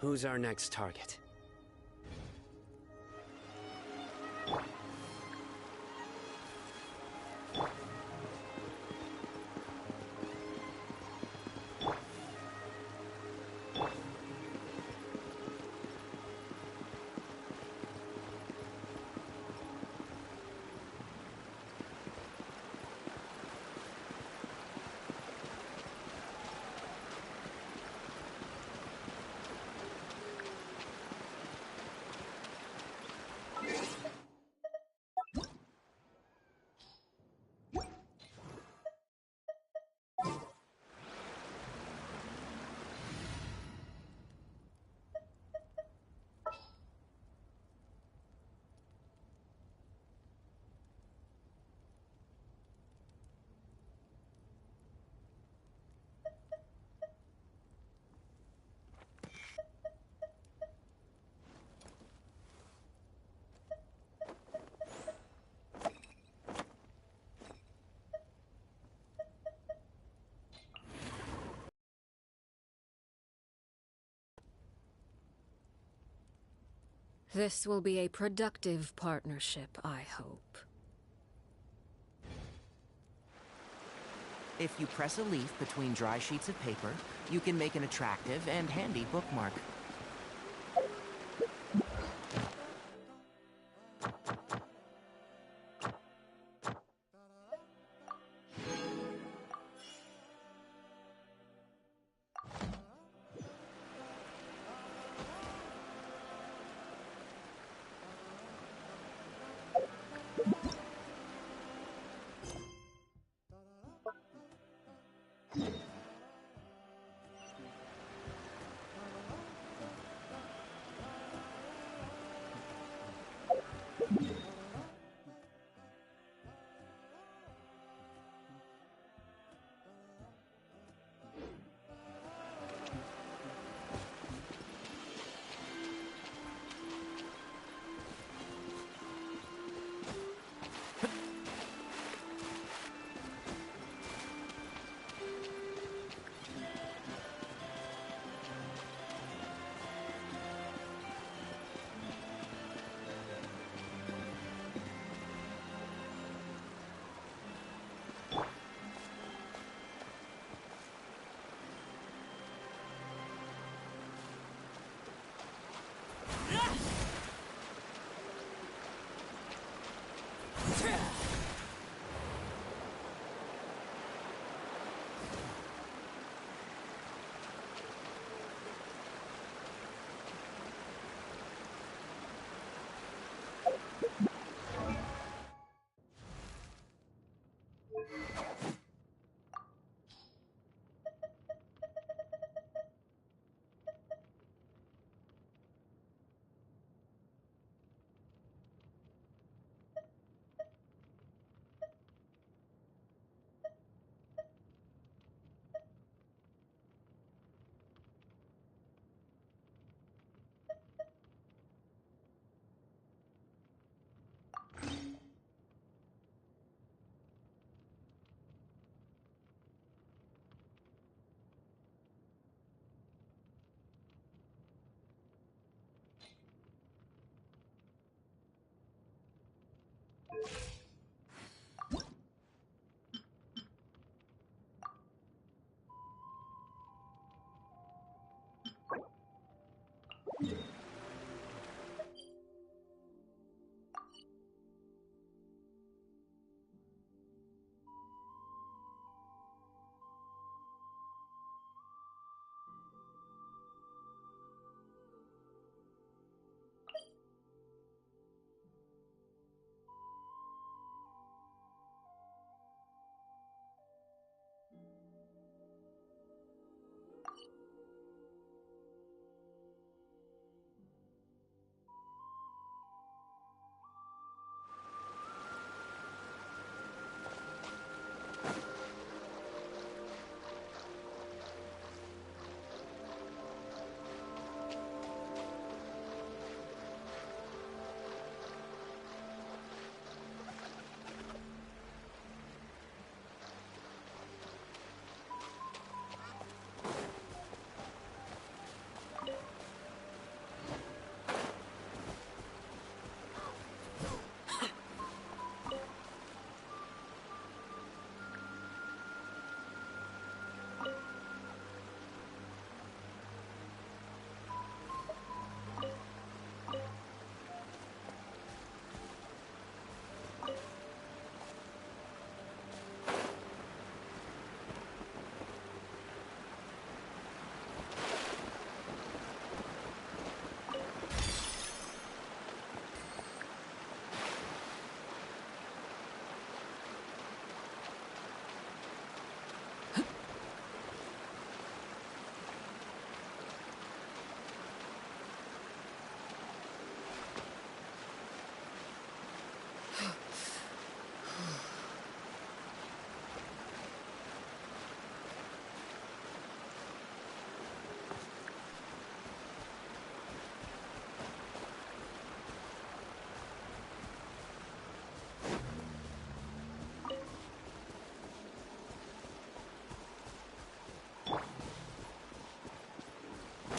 Who's our next target? This will be a productive partnership, I hope. If you press a leaf between dry sheets of paper, you can make an attractive and handy bookmark.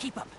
Keep up.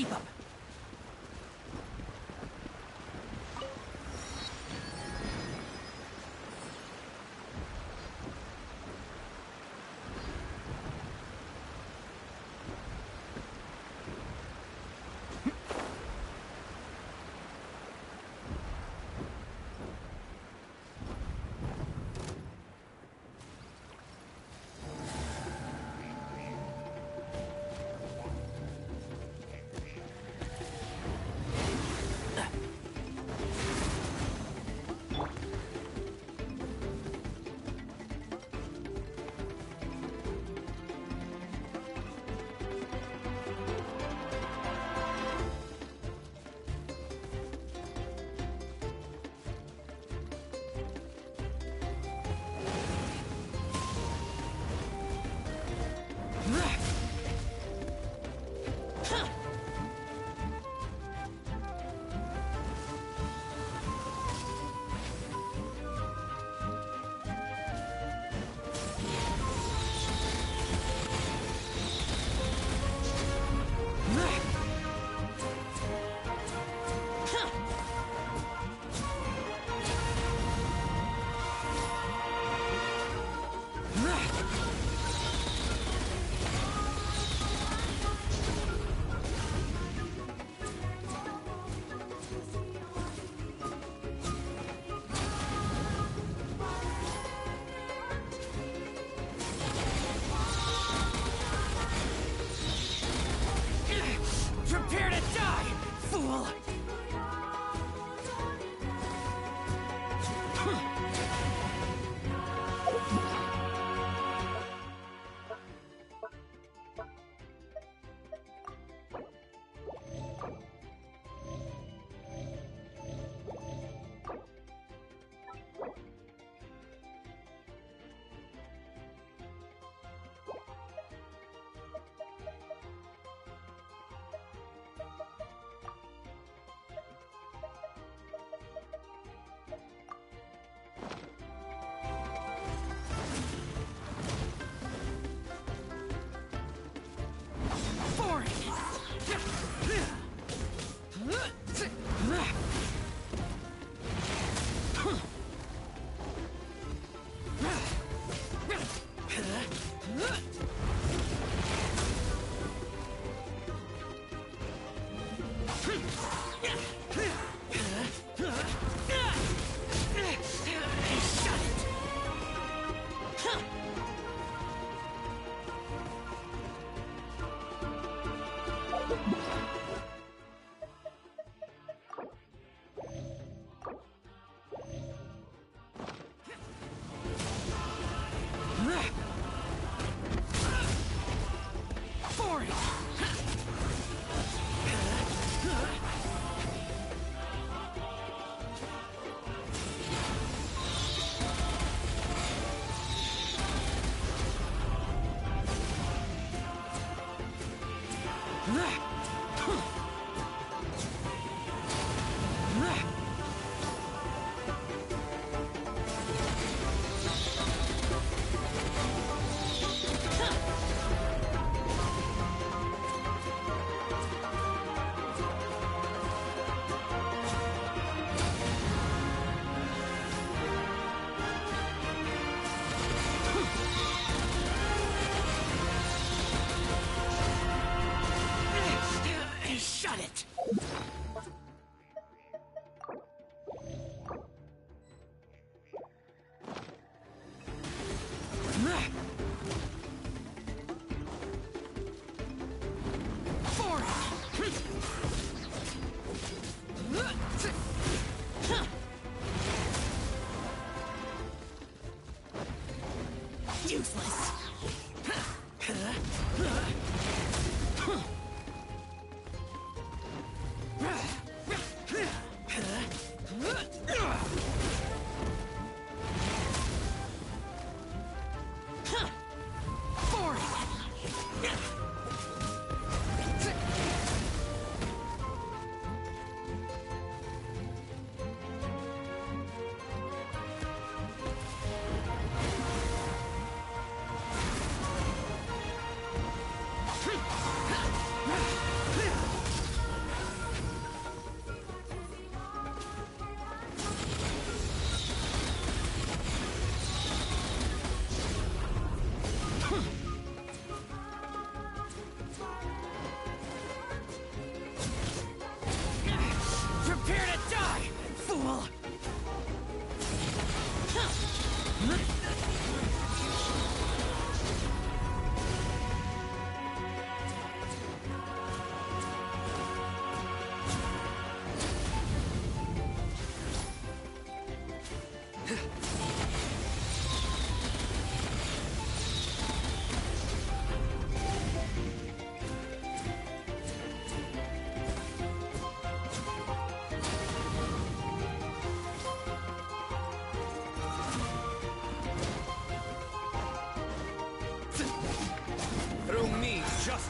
Keep up. Prepare to die, fool! Shut it! Useless.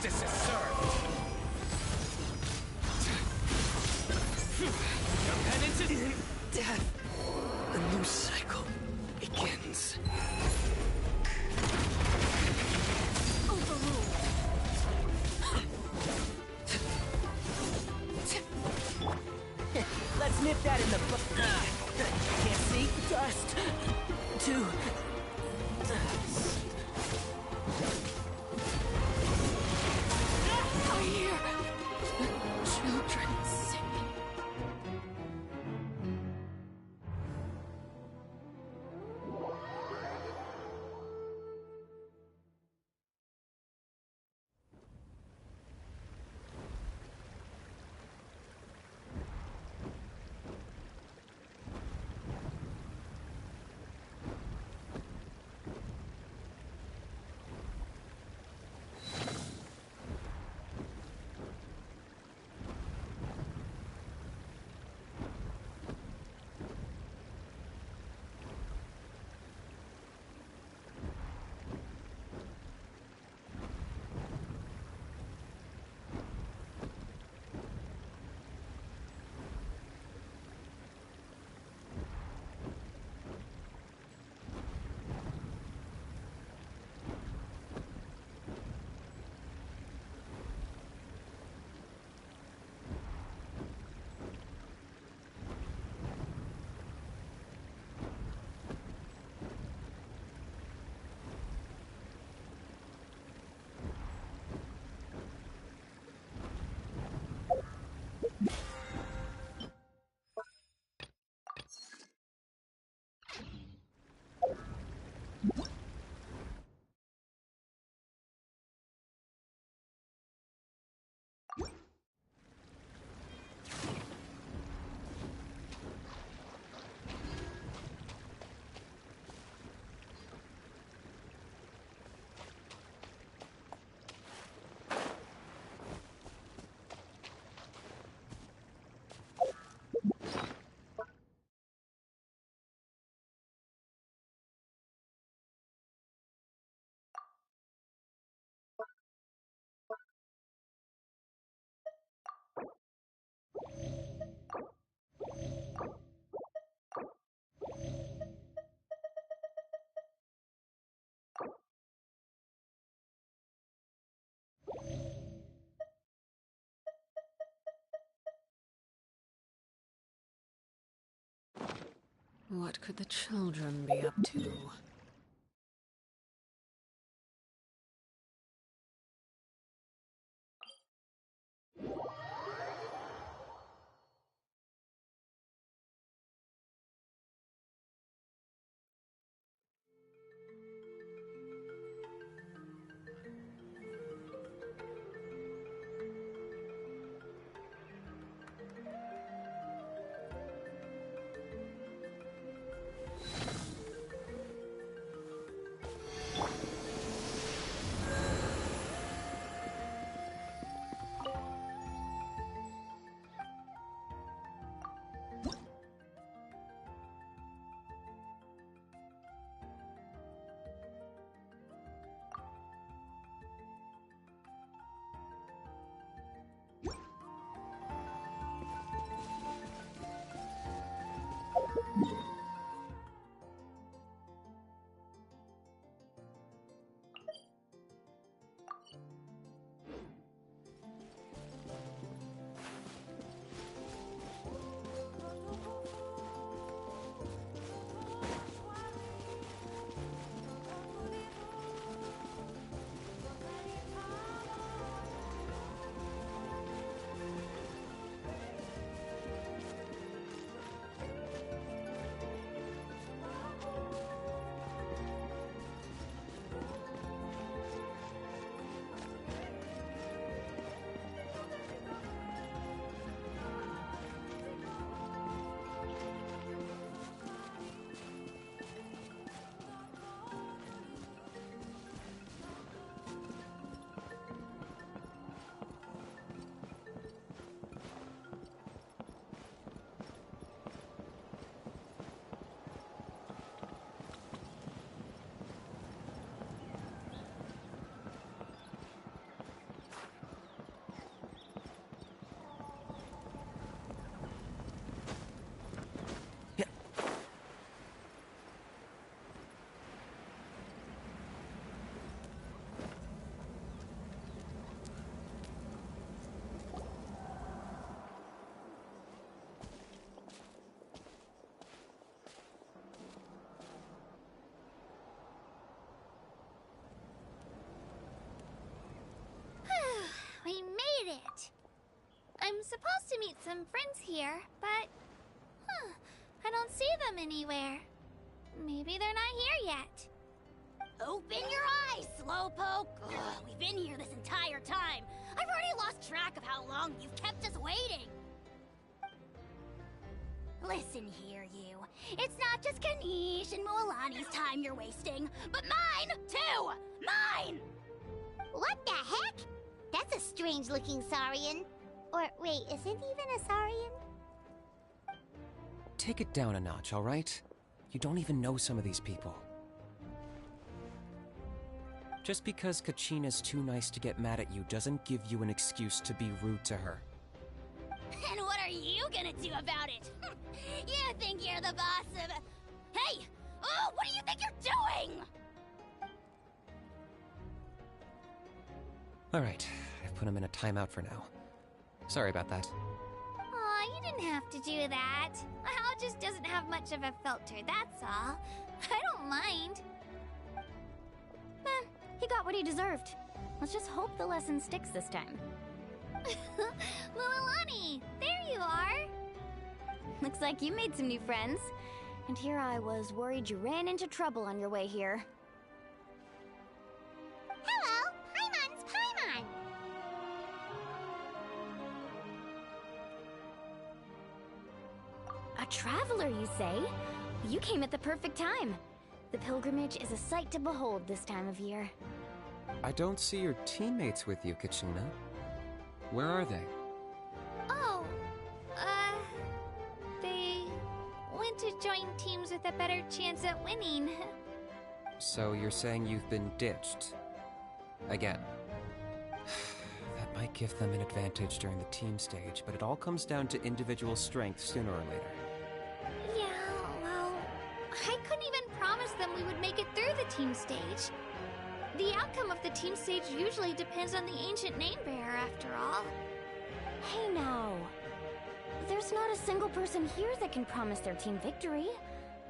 Justice is served! Your penance is... In death, a new cycle begins. Overruled. Let's nip that in the butt. Can't see? Dust. To dust. I hear children singing. What could the children be up to? supposed to meet some friends here, but... I don't see them anywhere. Maybe they're not here yet. Open your eyes, Slowpoke! Ugh, we've been here this entire time. I've already lost track of how long you've kept us waiting. Listen here, you. It's not just Kanish and Mualani's time you're wasting, but mine, too! Mine! What the heck? That's a strange-looking Saurian. Or, wait, is it even a Saurian? Take it down a notch, alright? You don't even know some of these people. Just because Kachina's too nice to get mad at you doesn't give you an excuse to be rude to her. And what are you gonna do about it? You think you're the boss of... Hey! Oh, what do you think you're doing? Alright, I've put him in a timeout for now. Sorry about that. Aw, you didn't have to do that. Hal just doesn't have much of a filter, that's all. I don't mind. He got what he deserved. Let's just hope the lesson sticks this time. Mualani, there you are. Looks like you made some new friends. And here I was worried you ran into trouble on your way here. Hello, Paimon's Paimon. A traveler, you say? You came at the perfect time. The pilgrimage is a sight to behold this time of year. I don't see your teammates with you, Kachina. Where are they? Oh, they went to join teams with a better chance at winning. So you're saying you've been ditched? Again. That might give them an advantage during the team stage, but it all comes down to individual strength sooner or later. Yeah, well, I couldn't even promise them we would make it through the team stage. The outcome of the team stage usually depends on the ancient name bearer, after all. Hey now. There's not a single person here that can promise their team victory.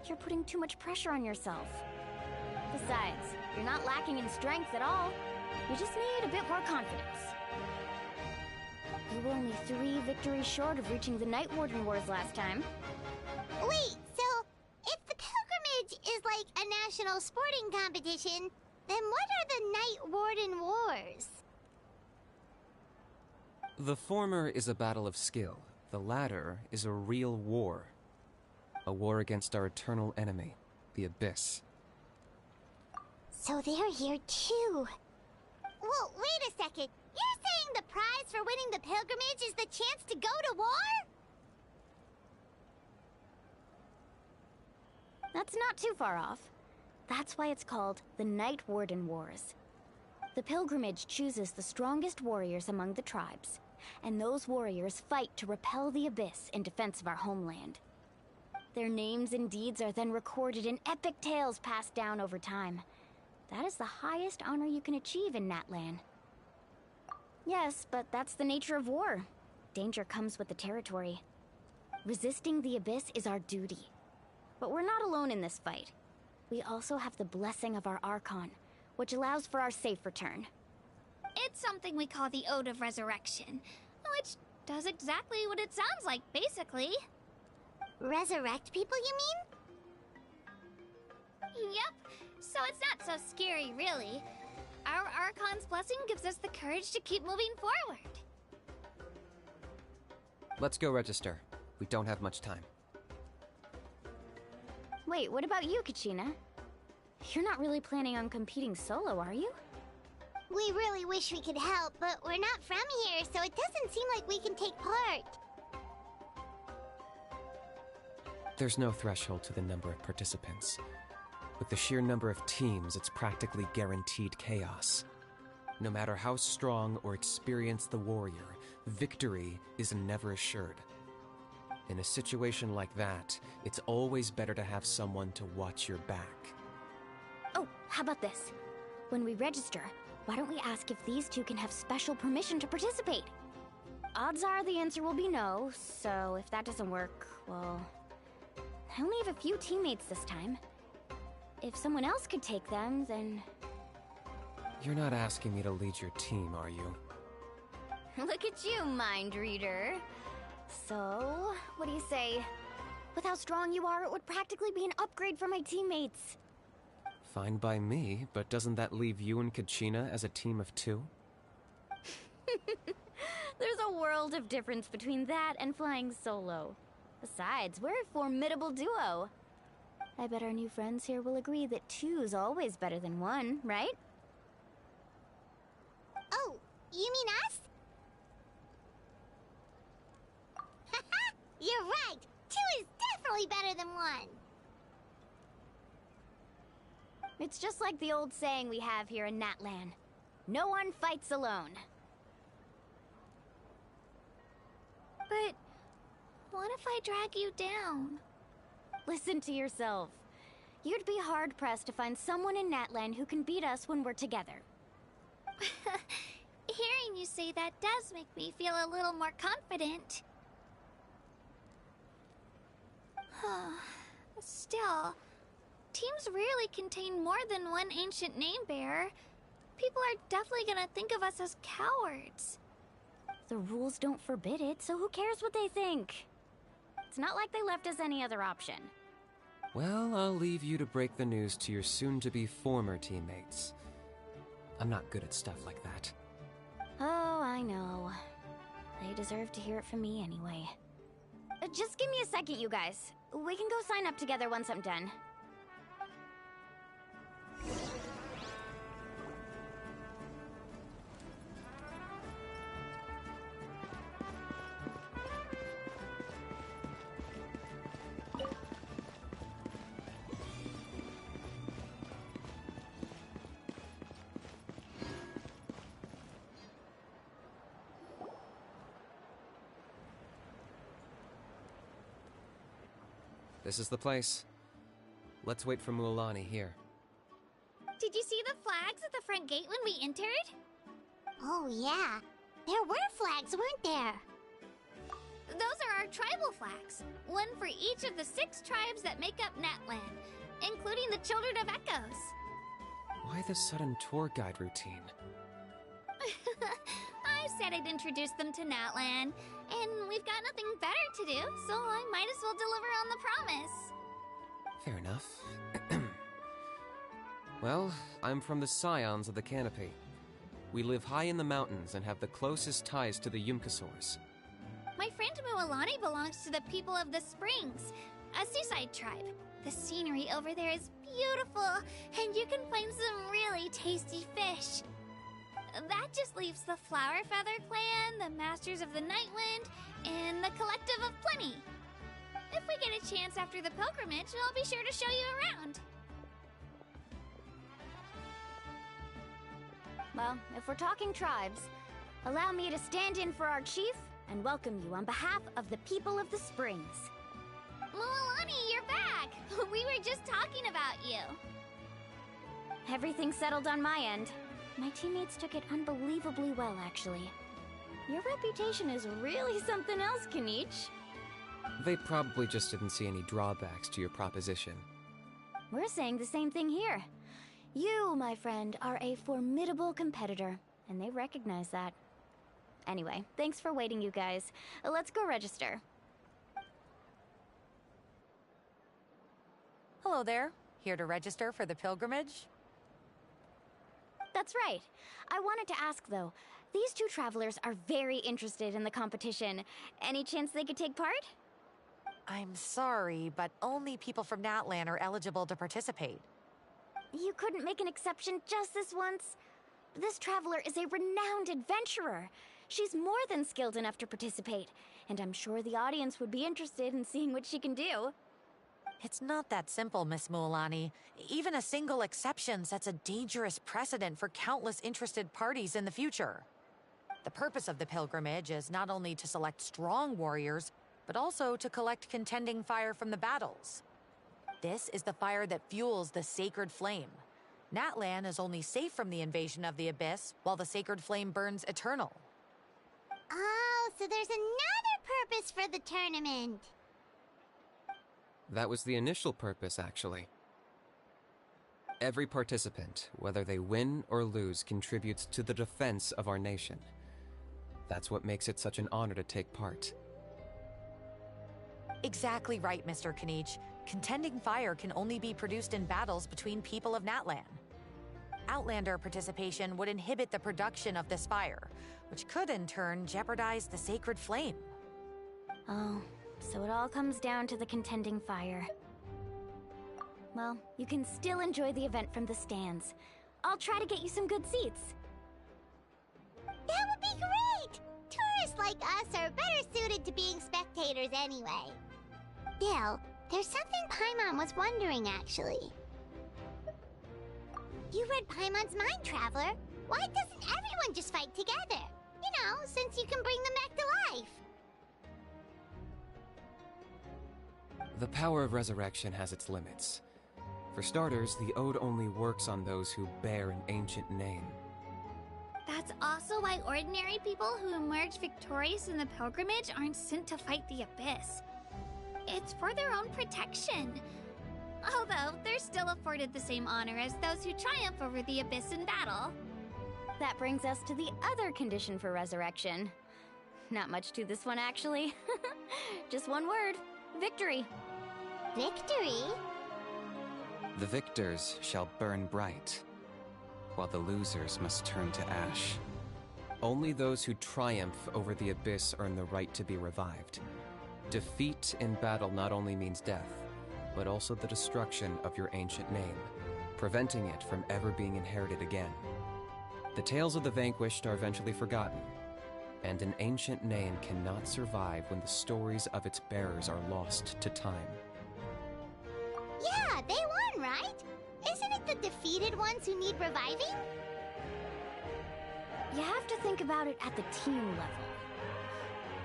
You're putting too much pressure on yourself. Besides, you're not lacking in strength at all. You just need a bit more confidence. You were only 3 victories short of reaching the Night Warden Wars last time. Wait, so if the pilgrimage is like a national sporting competition, then what are the Night Warden Wars? The former is a battle of skill. The latter is a real war. A war against our eternal enemy, the Abyss. So they're here too. Well, wait a second. You're saying the prize for winning the pilgrimage is the chance to go to war? That's not too far off. That's why it's called the Night Warden Wars. The pilgrimage chooses the strongest warriors among the tribes, and those warriors fight to repel the Abyss in defense of our homeland. Their names and deeds are then recorded in epic tales passed down over time. That is the highest honor you can achieve in Natlan. Yes, but that's the nature of war. Danger comes with the territory. Resisting the Abyss is our duty. But we're not alone in this fight. We also have the blessing of our Archon, which allows for our safe return. It's something we call the Ode of Resurrection, which does exactly what it sounds like, basically. Resurrect people, you mean? Yep, so it's not so scary, really. Our Archon's blessing gives us the courage to keep moving forward. Let's go register. We don't have much time. Wait, what about you, Kachina? You're not really planning on competing solo, are you? We really wish we could help, but we're not from here, so it doesn't seem like we can take part. There's no threshold to the number of participants. With the sheer number of teams, it's practically guaranteed chaos. No matter how strong or experienced the warrior, victory is never assured. In a situation like that, it's always better to have someone to watch your back. Oh, how about this? When we register, why don't we ask if these two can have special permission to participate? Odds are the answer will be no, so if that doesn't work, well... I only have a few teammates this time. If someone else could take them, then... You're not asking me to lead your team, are you? Look at you, mind reader. So, what do you say? With how strong you are, it would practically be an upgrade for my teammates. Fine by me, but doesn't that leave you and Kachina as a team of 2? There's a world of difference between that and flying solo. Besides, we're a formidable duo. I bet our new friends here will agree that 2's always better than 1, right? Oh, you mean us? Haha, you're right. 2 is definitely better than 1. It's just like the old saying we have here in Natlan. No one fights alone. But what if I drag you down? Listen to yourself. You'd be hard-pressed to find someone in Natlan who can beat us when we're together. Hearing you say that does make me feel a little more confident. Still, teams rarely contain more than one ancient name bearer. People are definitely gonna think of us as cowards. The rules don't forbid it, so who cares what they think? It's not like they left us any other option. Well, I'll leave you to break the news to your soon-to-be former teammates. I'm not good at stuff like that. Oh, I know. They deserve to hear it from me anyway. Just give me a second, you guys. We can go sign up together once I'm done. This is the place. Let's wait for Mualani here. Did you see the flags at the front gate when we entered? Oh, yeah. There were flags, weren't there? Those are our tribal flags. One for each of the 6 tribes that make up Natlan, including the Children of Echoes. Why the sudden tour guide routine? I said I'd introduce them to Natlan, and we've got nothing better to do, so I might as well deliver on the promise. Fair enough. Well, I'm from the Scions of the Canopy. We live high in the mountains and have the closest ties to the Yumkasaurs. My friend Mualani belongs to the people of the Springs, a seaside tribe. The scenery over there is beautiful, and you can find some really tasty fish. That just leaves the Flower Feather Clan, the Masters of the Nightwind, and the Collective of Plenty. If we get a chance after the pilgrimage, I'll be sure to show you around. Well, if we're talking tribes, allow me to stand in for our chief and welcome you on behalf of the people of the Springs. Mualani, you're back! We were just talking about you. Everything's settled on my end. My teammates took it unbelievably well, actually. Your reputation is really something else, Kanich. They probably just didn't see any drawbacks to your proposition. We're saying the same thing here. You, my friend, are a formidable competitor, and they recognize that. Anyway, thanks for waiting, you guys. Let's go register. Hello there. Here to register for the pilgrimage? That's right. I wanted to ask, though. These 2 travelers are very interested in the competition. Any chance they could take part? I'm sorry, but only people from Natlan are eligible to participate. You couldn't make an exception just this once? This traveler is a renowned adventurer. She's more than skilled enough to participate, and I'm sure the audience would be interested in seeing what she can do. It's not that simple, Miss Mualani. Even a single exception sets a dangerous precedent for countless interested parties in the future. The purpose of the pilgrimage is not only to select strong warriors, but also to collect contending fire from the battles. This is the fire that fuels the sacred flame. Natlan is only safe from the invasion of the Abyss, while the sacred flame burns eternal. Oh, so there's another purpose for the tournament. That was the initial purpose, actually. Every participant, whether they win or lose, contributes to the defense of our nation. That's what makes it such an honor to take part. Exactly right, Mr. Kanich. Contending fire can only be produced in battles between people of Natlan. Outlander participation would inhibit the production of this fire, which could in turn jeopardize the sacred flame. Oh, so it all comes down to the contending fire. Well, you can still enjoy the event from the stands. I'll try to get you some good seats. That would be great! Tourists like us are better suited to being spectators anyway. Bill, there's something Paimon was wondering, actually. You read Paimon's Mind Traveler. Why doesn't everyone just fight together? You know, since you can bring them back to life. The power of resurrection has its limits. For starters, the Ode only works on those who bear an ancient name. That's also why ordinary people who emerge victorious in the pilgrimage aren't sent to fight the Abyss. It's for their own protection. Although, they're still afforded the same honor as those who triumph over the Abyss in battle. That brings us to the other condition for resurrection. Not much to this one, actually. Just one word. Victory. Victory? The victors shall burn bright, while the losers must turn to ash. Only those who triumph over the Abyss earn the right to be revived. Defeat in battle not only means death, but also the destruction of your ancient name, preventing it from ever being inherited again. The tales of the vanquished are eventually forgotten, and an ancient name cannot survive when the stories of its bearers are lost to time. Yeah, they won, right? Isn't it the defeated ones who need reviving? You have to think about it at the team level.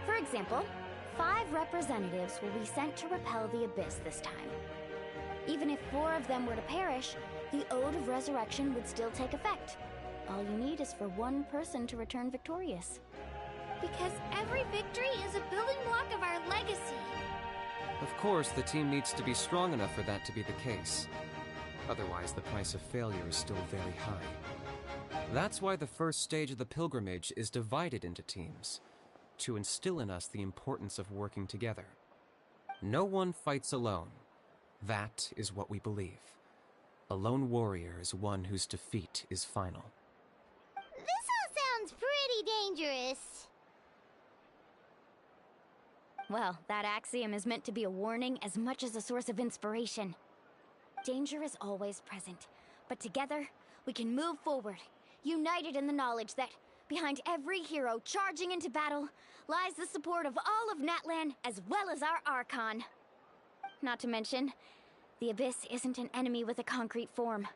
For example, 5 representatives will be sent to repel the Abyss this time. Even if 4 of them were to perish, the Ode of Resurrection would still take effect. All you need is for 1 person to return victorious. Because every victory is a building block of our legacy. Of course, the team needs to be strong enough for that to be the case. Otherwise, the price of failure is still very high. That's why the first stage of the pilgrimage is divided into teams, to instill in us the importance of working together. No one fights alone. That is what we believe. A lone warrior is one whose defeat is final. This all sounds pretty dangerous. Well, that axiom is meant to be a warning as much as a source of inspiration. Danger is always present, but together, we can move forward, united in the knowledge that behind every hero charging into battle lies the support of all of Natlan as well as our Archon. Not to mention, the Abyss isn't an enemy with a concrete form.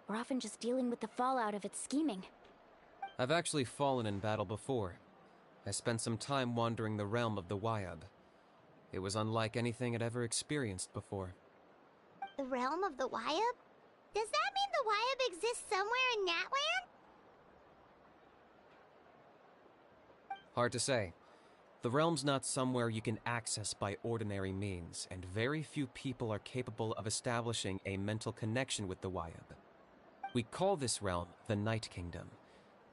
We're often just dealing with the fallout of its scheming. I've actually fallen in battle before. I spent some time wandering the realm of the Wyab. It was unlike anything I'd ever experienced before. The realm of the Wyab? Does that mean the Wyab exists somewhere in Natlan? Hard to say. The realm's not somewhere you can access by ordinary means, and very few people are capable of establishing a mental connection with the Wyab. We call this realm the Night Kingdom,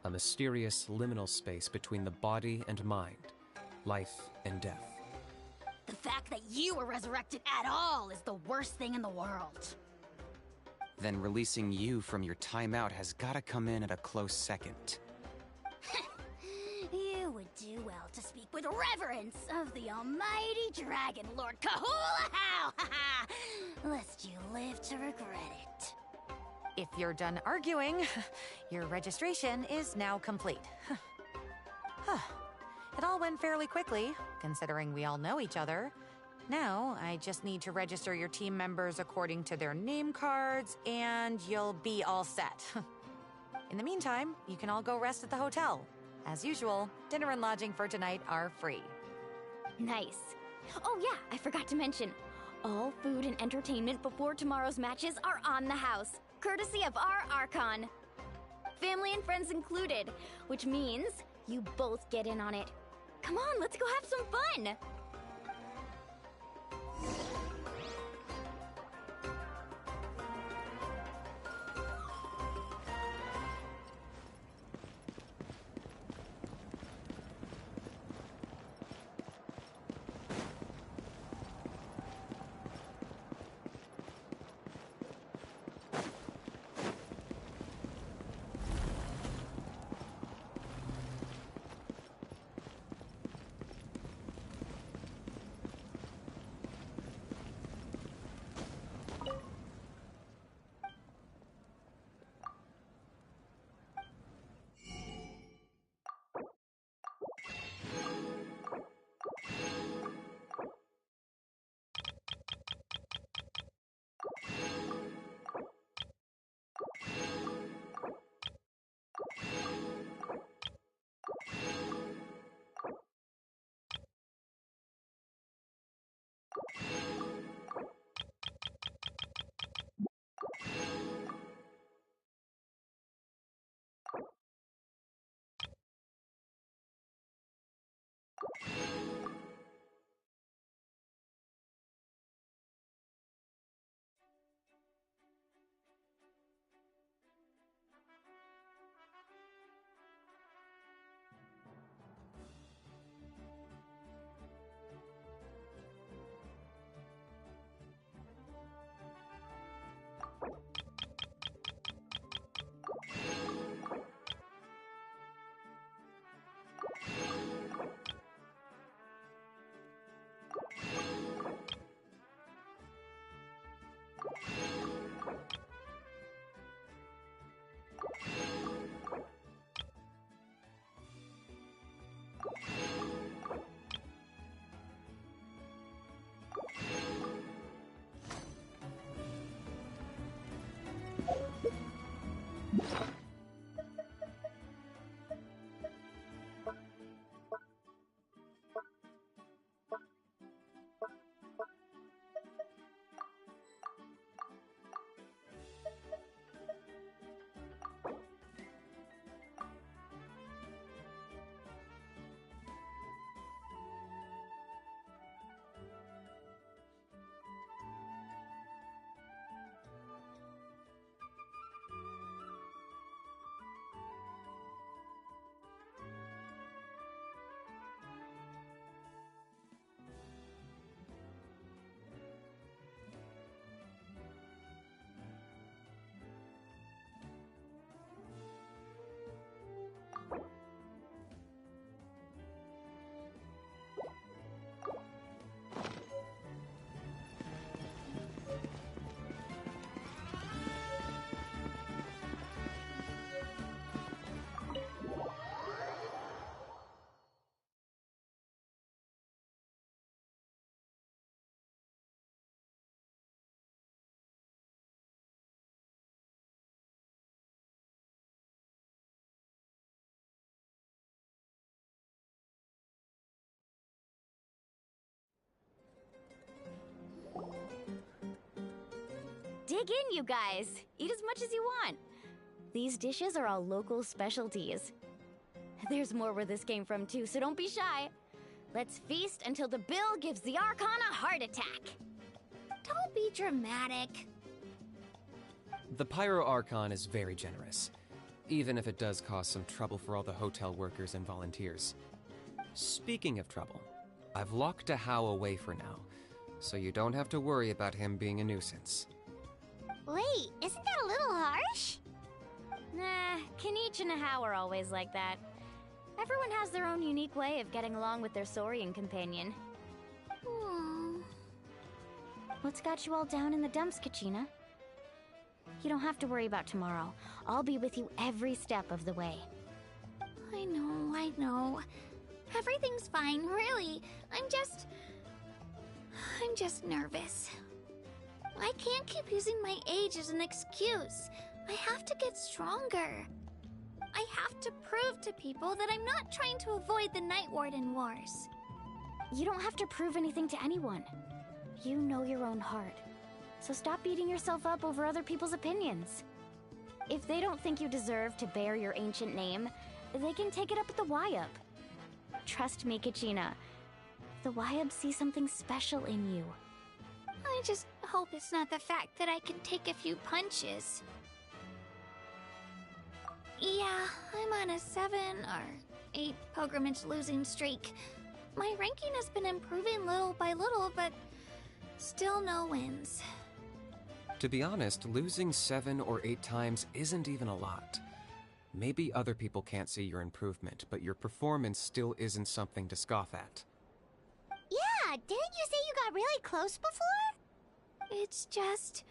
a mysterious liminal space between the body and mind, life and death. The fact that you were resurrected at all is the worst thing in the world. Then releasing you from your timeout has gotta come in at a close second. You would do well to speak with reverence of the almighty Dragon Lord Kahula-How! Lest you live to regret it. If you're done arguing, your registration is now complete. It all went fairly quickly, considering we all know each other. Now, I just need to register your team members according to their name cards, and you'll be all set. In the meantime, you can all go rest at the hotel. As usual, dinner and lodging for tonight are free. Nice. Oh yeah, I forgot to mention, all food and entertainment before tomorrow's matches are on the house, courtesy of our Archon. Family and friends included, which means you both get in on it. Come on, let's go have some fun! dig in, you guys. Eat as much as you want. These dishes are all local specialties. There's more where this came from too, so don't be shy. Let's feast until the bill gives the Archon a heart attack. Don't be dramatic. The Pyro Archon is very generous, even if it does cause some trouble for all the hotel workers and volunteers. Speaking of trouble, I've locked a How away for now, so you don't have to worry about him being a nuisance. Wait, isn't that a little harsh? Nah, Kenichi and How are always like that. Everyone has their own unique way of getting along with their Saurian companion. What's got you all down in the dumps, Kachina? You don't have to worry about tomorrow. I'll be with you every step of the way. I know. Everything's fine, really. I'm just nervous. I can't keep using my age as an excuse. I have to get stronger. I have to prove to people that I'm not trying to avoid the Night Warden Wars. You don't have to prove anything to anyone. You know your own heart. So stop beating yourself up over other people's opinions. If they don't think you deserve to bear your ancient name, they can take it up with the Wyup. Trust me, Kachina. The Wyup see something special in you. I just hope it's not the fact that I can take a few punches. Yeah, I'm on a 7 or 8 pilgrimage losing streak. My ranking has been improving little by little, but still no wins. To be honest, losing 7 or 8 times isn't even a lot. Maybe other people can't see your improvement, but your performance still isn't something to scoff at. Yeah, didn't you say you got really close before? It's just...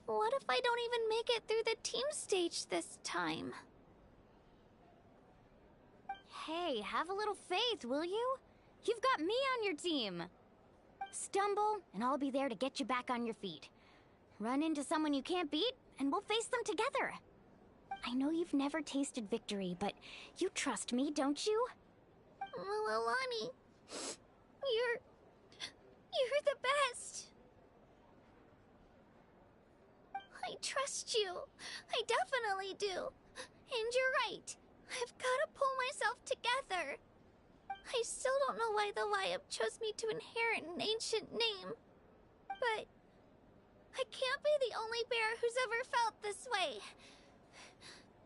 what if I don't even make it through the team stage this time? Hey, have a little faith, will you? You've got me on your team. Stumble, and I'll be there to get you back on your feet. Run into someone you can't beat, and we'll face them together. I know you've never tasted victory, but you trust me, don't you? Alani, you're the best. I trust you. I definitely do. And you're right. I've got to pull myself together. I still don't know why the Wyup chose me to inherit an ancient name. But I can't be the only bear who's ever felt this way.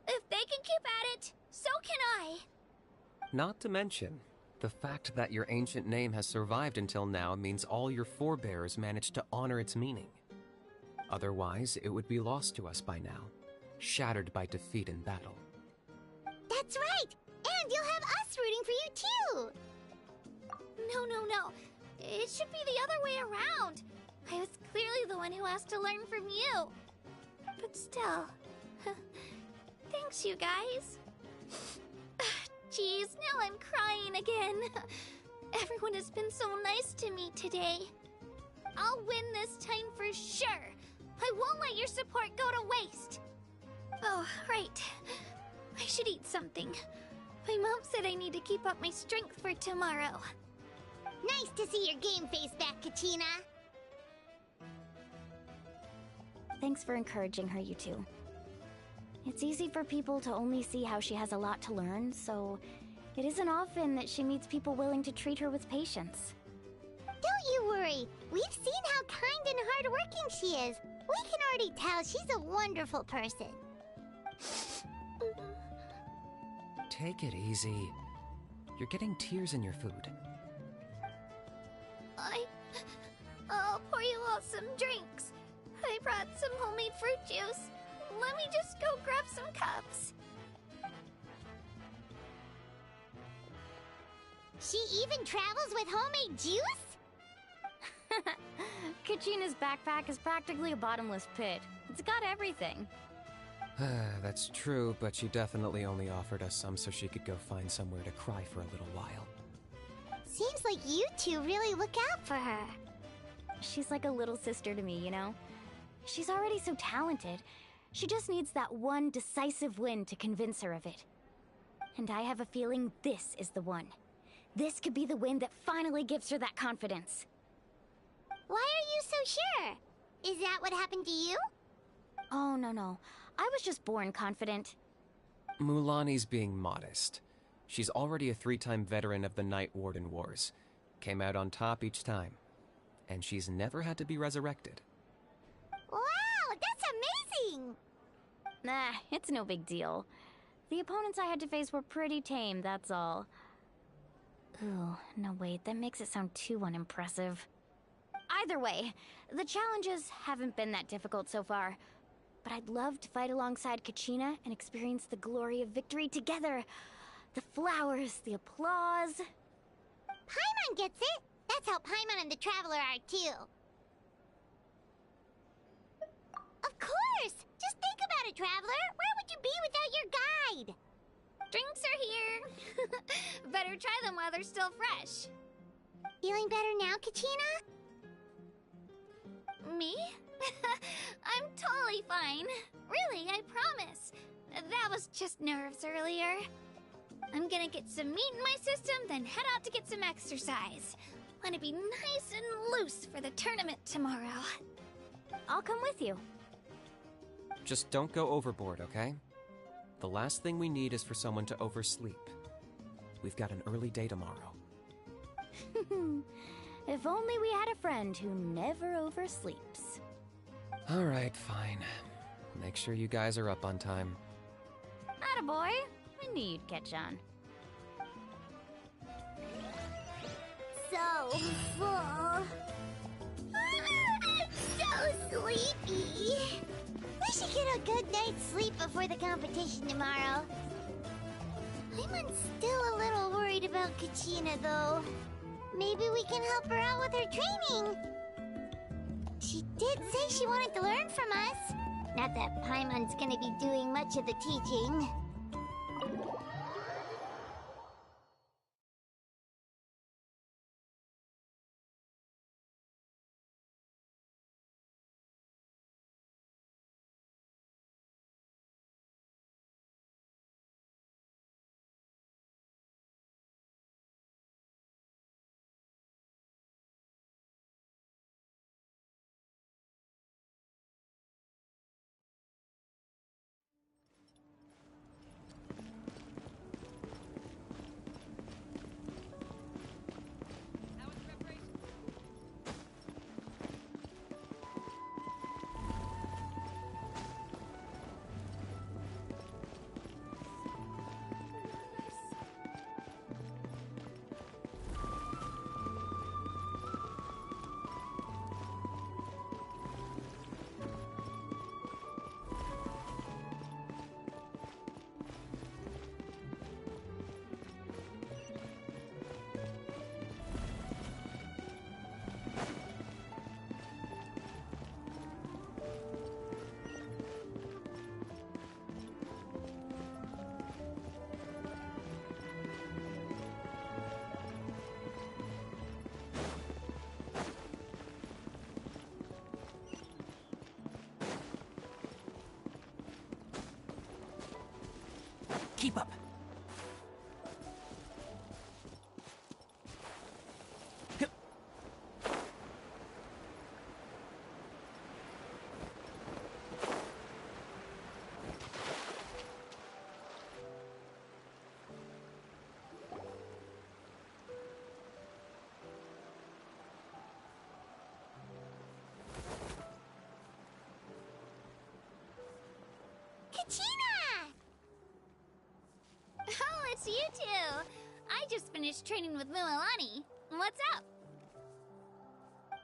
If they can keep at it, so can I. Not to mention, the fact that your ancient name has survived until now means all your forebears managed to honor its meaning. Otherwise, it would be lost to us by now, shattered by defeat in battle. That's right! And you'll have us rooting for you too! No. It should be the other way around. I was clearly the one who asked to learn from you. But still... thanks, you guys. Jeez, now I'm crying again. Everyone has been so nice to me today. I'll win this time for sure. I won't let your support go to waste. Oh, right. I should eat something. My mom said I need to keep up my strength for tomorrow. Nice to see your game face back, Kachina. Thanks for encouraging her, you two. It's easy for people to only see how she has a lot to learn, so it isn't often that she meets people willing to treat her with patience. Don't you worry. We've seen how kind and hardworking she is. We can already tell she's a wonderful person. Take it easy. You're getting tears in your food. I'll pour you all some drinks. I brought some homemade fruit juice. Let me just go grab some cups. She even travels with homemade juice? Kachina's backpack is practically a bottomless pit. It's got everything. That's true, but she definitely only offered us some so she could go find somewhere to cry for a little while. Seems like you two really look out for her. She's like a little sister to me, you know? She's already so talented. She just needs that one decisive win to convince her of it. And I have a feeling this is the one. This could be the win that finally gives her that confidence. Why are you so sure? Is that what happened to you? Oh, no. I was just born confident. Mulaney's being modest. She's already a 3-time veteran of the Night Warden Wars. Came out on top each time. And she's never had to be resurrected. Wow, that's amazing! Nah, it's no big deal. The opponents I had to face were pretty tame, that's all. Ooh, no wait, that makes it sound too unimpressive. Either way, the challenges haven't been that difficult so far. But I'd love to fight alongside Kachina and experience the glory of victory together. The flowers, the applause. Paimon gets it! That's how Paimon and the Traveler are, too. Of course! Just think about it, Traveler! Where would you be without your guide? Drinks are here. Better try them while they're still fresh. Feeling better now, Kachina? Me? I'm totally fine. Really, I promise. That was just nerves earlier. I'm gonna get some meat in my system, then head out to get some exercise. Want to be nice and loose for the tournament tomorrow. I'll come with you. Just don't go overboard, okay? The last thing we need is for someone to oversleep. We've got an early day tomorrow. If only we had a friend who never oversleeps. Alright, fine. Make sure you guys are up on time. Attaboy. I knew you'd catch on. So full. So sleepy. We should get a good night's sleep before the competition tomorrow. I'm still a little worried about Kachina, though. Maybe we can help her out with her training. She did say she wanted to learn from us. Not that Paimon's gonna be doing much of the teaching. Keep up. Kachina! Oh, it's you two. I just finished training with Mualani. What's up?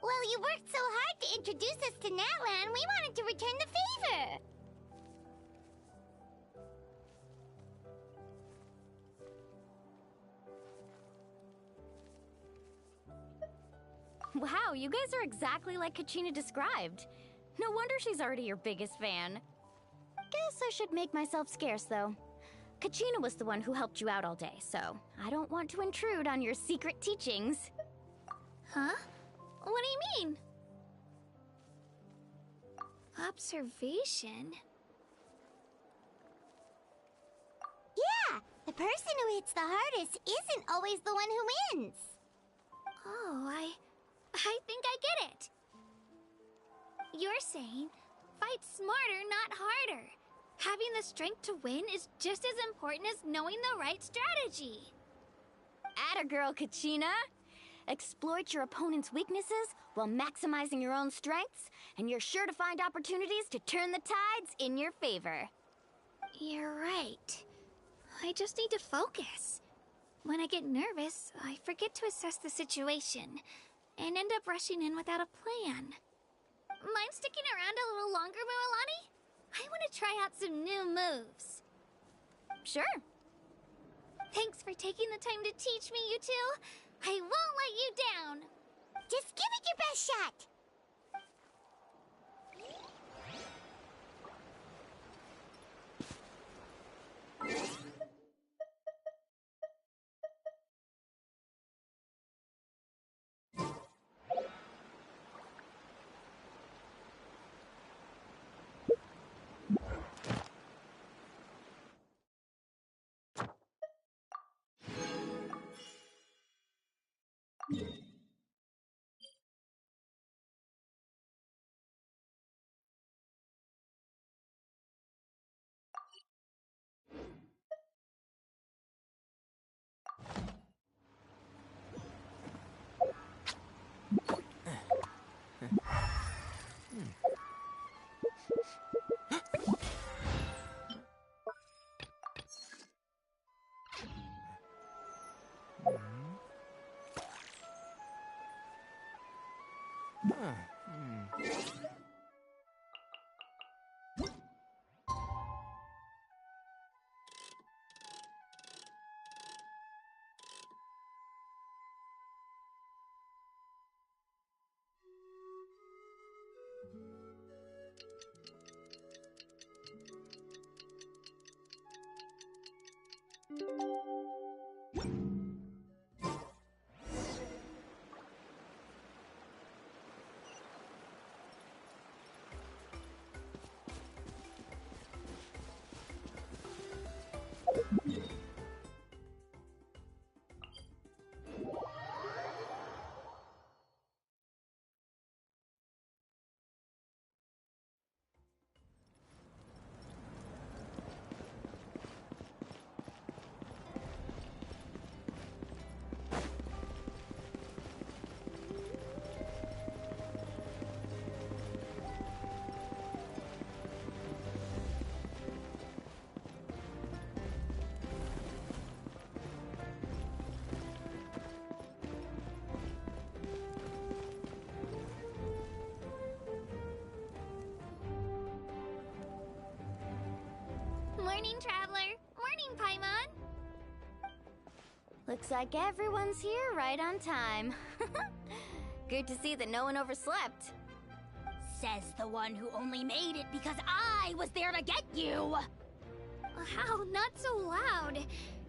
Well, you worked so hard to introduce us to Natlan, we wanted to return the favor. Wow, you guys are exactly like Kachina described. No wonder she's already your biggest fan. Guess I should make myself scarce, though. Kachina was the one who helped you out all day, so I don't want to intrude on your secret teachings. Huh? What do you mean? Observation? Yeah, the person who hits the hardest isn't always the one who wins. Oh, I think I get it. You're saying Fight smarter, not harder. Having the strength to win is just as important as knowing the right strategy. Atta girl, Kachina! Exploit your opponent's weaknesses while maximizing your own strengths, and you're sure to find opportunities to turn the tides in your favor. You're right. I just need to focus. When I get nervous, I forget to assess the situation, and end up rushing in without a plan. Mind sticking around a little longer, Mualani? I want to try out some new moves. Sure. Thanks for taking the time to teach me, you two. I won't let you down. Just give it your best shot. Morning, Traveler. Morning, Paimon. Looks like everyone's here right on time. Good to see that no one overslept. Says the one who only made it because I was there to get you! How? Not so loud.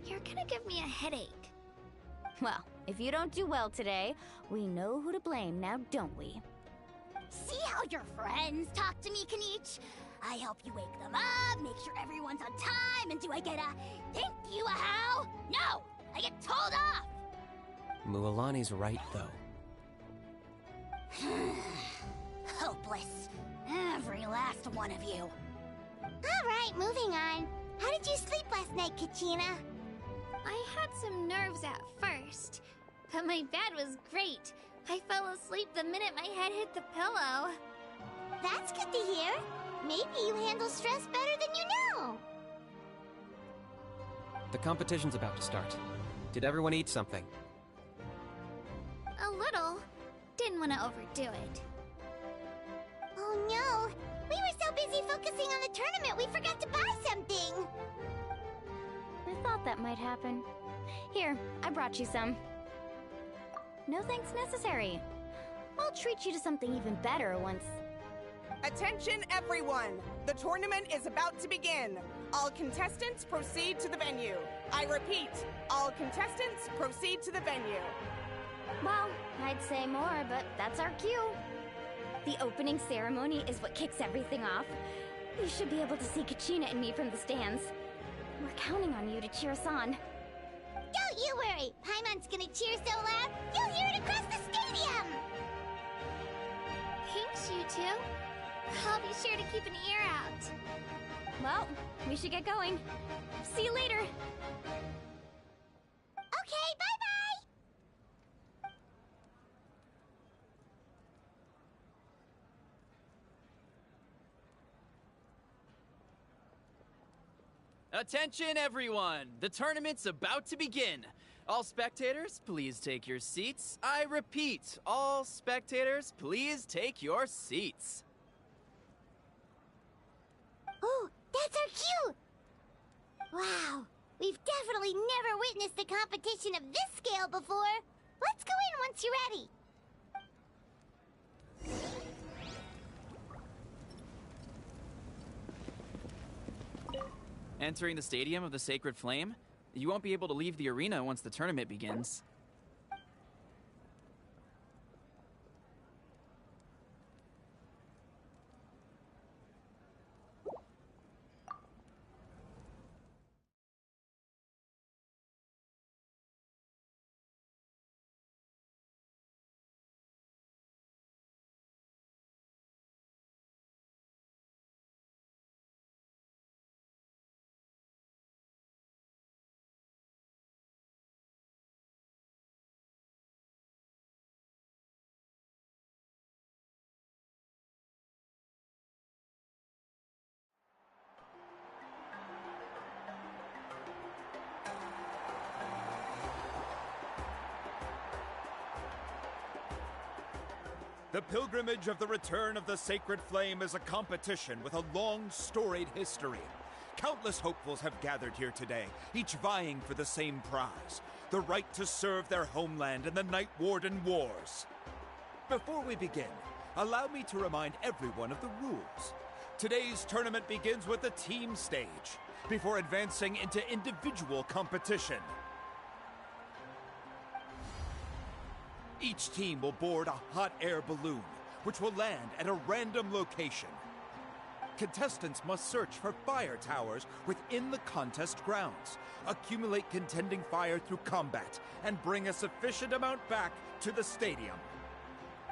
You're gonna give me a headache. Well, if you don't do well today, we know who to blame now, don't we? See how your friends talk to me, Kanich? I help you wake them up, make sure everyone's on time, and do I get a thank you, a how? No! I get told off! Mualani's right, though. Hopeless. Every last one of you. Alright, moving on. How did you sleep last night, Kachina? I had some nerves at first, but my bed was great. I fell asleep the minute my head hit the pillow. That's good to hear. Maybe you handle stress better than you know. The competition's about to start. Did everyone eat something? A little. Didn't want to overdo it. Oh no! We were so busy focusing on the tournament we forgot to buy something! I thought that might happen. Here, I brought you some. No thanks necessary. I'll treat you to something even better once... Attention everyone! The tournament is about to begin. All contestants proceed to the venue. I repeat, all contestants proceed to the venue. Well, I'd say more, but that's our cue. The opening ceremony is what kicks everything off. You should be able to see Kachina and me from the stands. We're counting on you to cheer us on. Don't you worry! Paimon's gonna cheer so loud, you'll hear it across the stadium! Thanks, you two. I'll be sure to keep an ear out. Well, we should get going. See you later. Okay, bye-bye! Attention, everyone! The tournament's about to begin. All spectators, please take your seats. I repeat, all spectators, please take your seats. Oh, that's our cue! Wow, we've definitely never witnessed a competition of this scale before. Let's go in once you're ready. Entering the Stadium of the Sacred Flame, you won't be able to leave the arena once the tournament begins. The pilgrimage of the return of the Sacred Flame is a competition with a long, storied history. Countless hopefuls have gathered here today, each vying for the same prize, the right to serve their homeland in the Night Warden Wars. Before we begin, allow me to remind everyone of the rules. Today's tournament begins with the team stage, before advancing into individual competition. Each team will board a hot air balloon, which will land at a random location. Contestants must search for fire towers within the contest grounds, accumulate contending fire through combat, and bring a sufficient amount back to the stadium.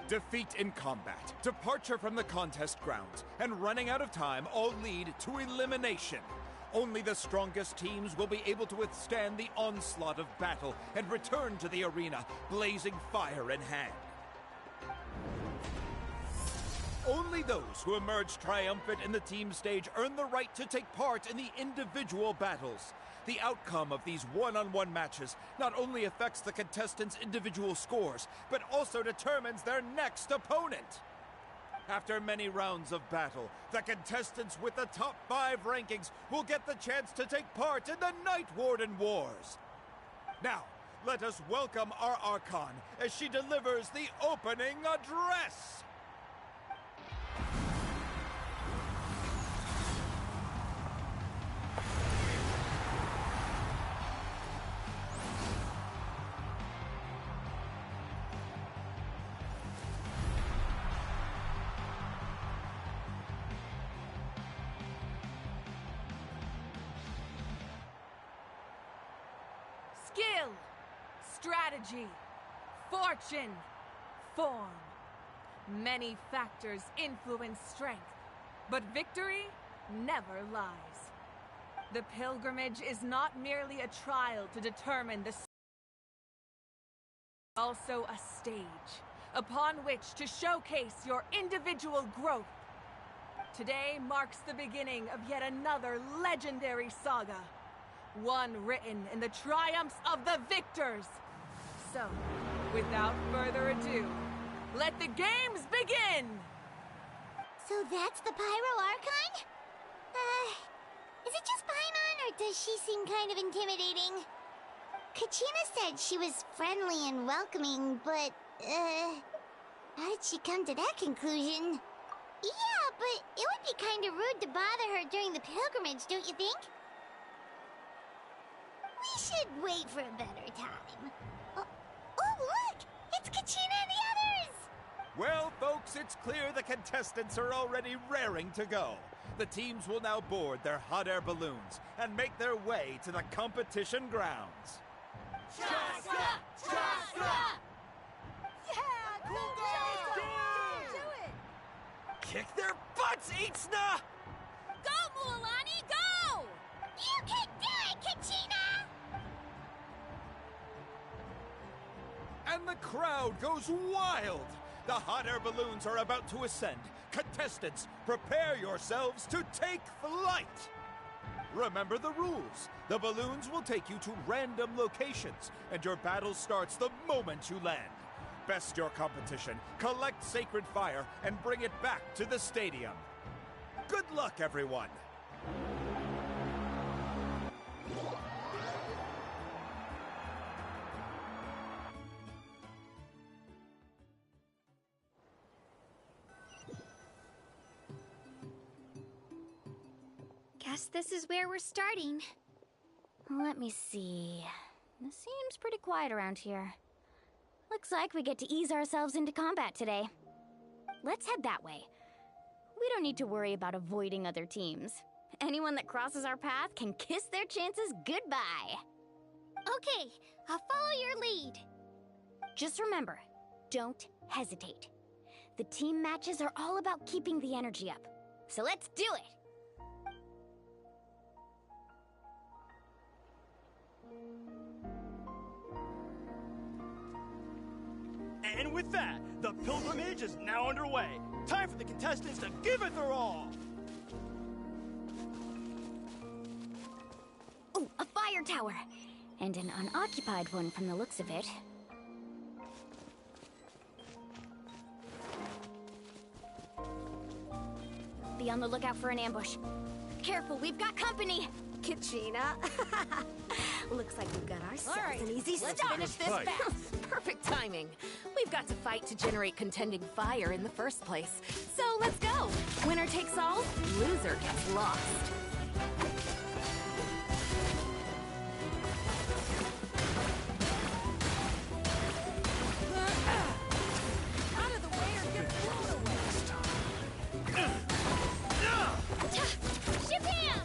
Defeat in combat, departure from the contest grounds, and running out of time all lead to elimination. Only the strongest teams will be able to withstand the onslaught of battle and return to the arena, blazing fire in hand. Only those who emerge triumphant in the team stage earn the right to take part in the individual battles. The outcome of these one-on-one matches not only affects the contestants' individual scores, but also determines their next opponent. After many rounds of battle, the contestants with the top 5 rankings will get the chance to take part in the Night Warden Wars. Now, let us welcome our Archon as she delivers the opening address. Skill, strategy, fortune, form. Many factors influence strength, but victory never lies. The pilgrimage is not merely a trial to determine the also a stage upon which to showcase your individual growth. Today marks the beginning of yet another legendary saga. One written in the triumphs of the victors. So, without further ado, let the games begin! So that's the Pyro Archon? Is it just Paimon, or does she seem kind of intimidating? Kachina said she was friendly and welcoming, but, how did she come to that conclusion? Yeah, but it would be kind of rude to bother her during the pilgrimage, don't you think? We should wait for a better time. Oh, look! It's Kachina and the others! Well, folks, it's clear the contestants are already raring to go. The teams will now board their hot air balloons and make their way to the competition grounds. Shasta! Shasta! Yeah, cool girl! Do it! kick their butts, Itzna! Go, Mualani, go! You can do it, Kachina! And the crowd goes wild! The hot air balloons are about to ascend. Contestants, prepare yourselves to take flight! Remember the rules. The balloons will take you to random locations, and your battle starts the moment you land. Best your competition, collect sacred fire, and bring it back to the stadium. Good luck, everyone! Guess this is where we're starting. Let me see. It seems pretty quiet around here. Looks like we get to ease ourselves into combat today. Let's head that way. We don't need to worry about avoiding other teams. Anyone that crosses our path can kiss their chances goodbye. Okay, I'll follow your lead. Just remember, don't hesitate. The team matches are all about keeping the energy up. So let's do it! And with that, the pilgrimage is now underway. Time for the contestants to give it their all! Ooh, a fire tower! And an unoccupied one from the looks of it. Be on the lookout for an ambush. Careful, we've got company! Kachina. Looks like we've got ourselves an easy let's start. finish this fast. Perfect timing. We've got to fight to generate contending fire in the first place. So let's go. Winner takes all, loser gets lost. Out of the way or get blown away. Ship him!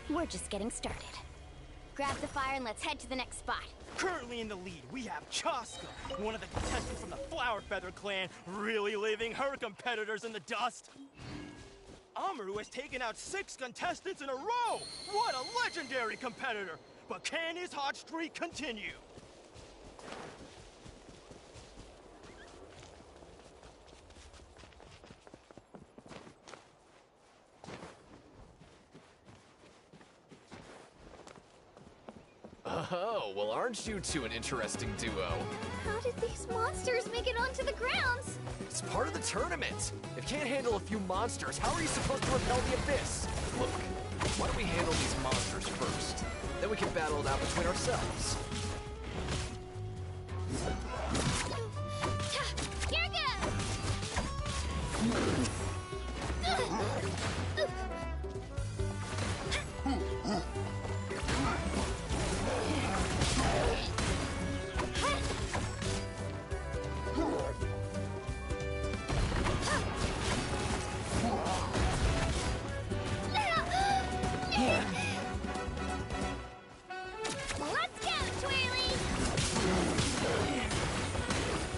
We're just getting started. Grab the fire and let's head to the next spot. Currently in the lead, we have Chaska, one of the contestants from the Flower Feather clan, really leaving her competitors in the dust. Amaru has taken out 6 contestants in a row! What a legendary competitor! But can his hot streak continue? Oh, well, aren't you two an interesting duo? How did these monsters make it onto the grounds? It's part of the tournament. If you can't handle a few monsters, how are you supposed to repel the abyss? Look, why don't we handle these monsters first? Then we can battle it out between ourselves. Here goes! Let's go, Twirly! Get there!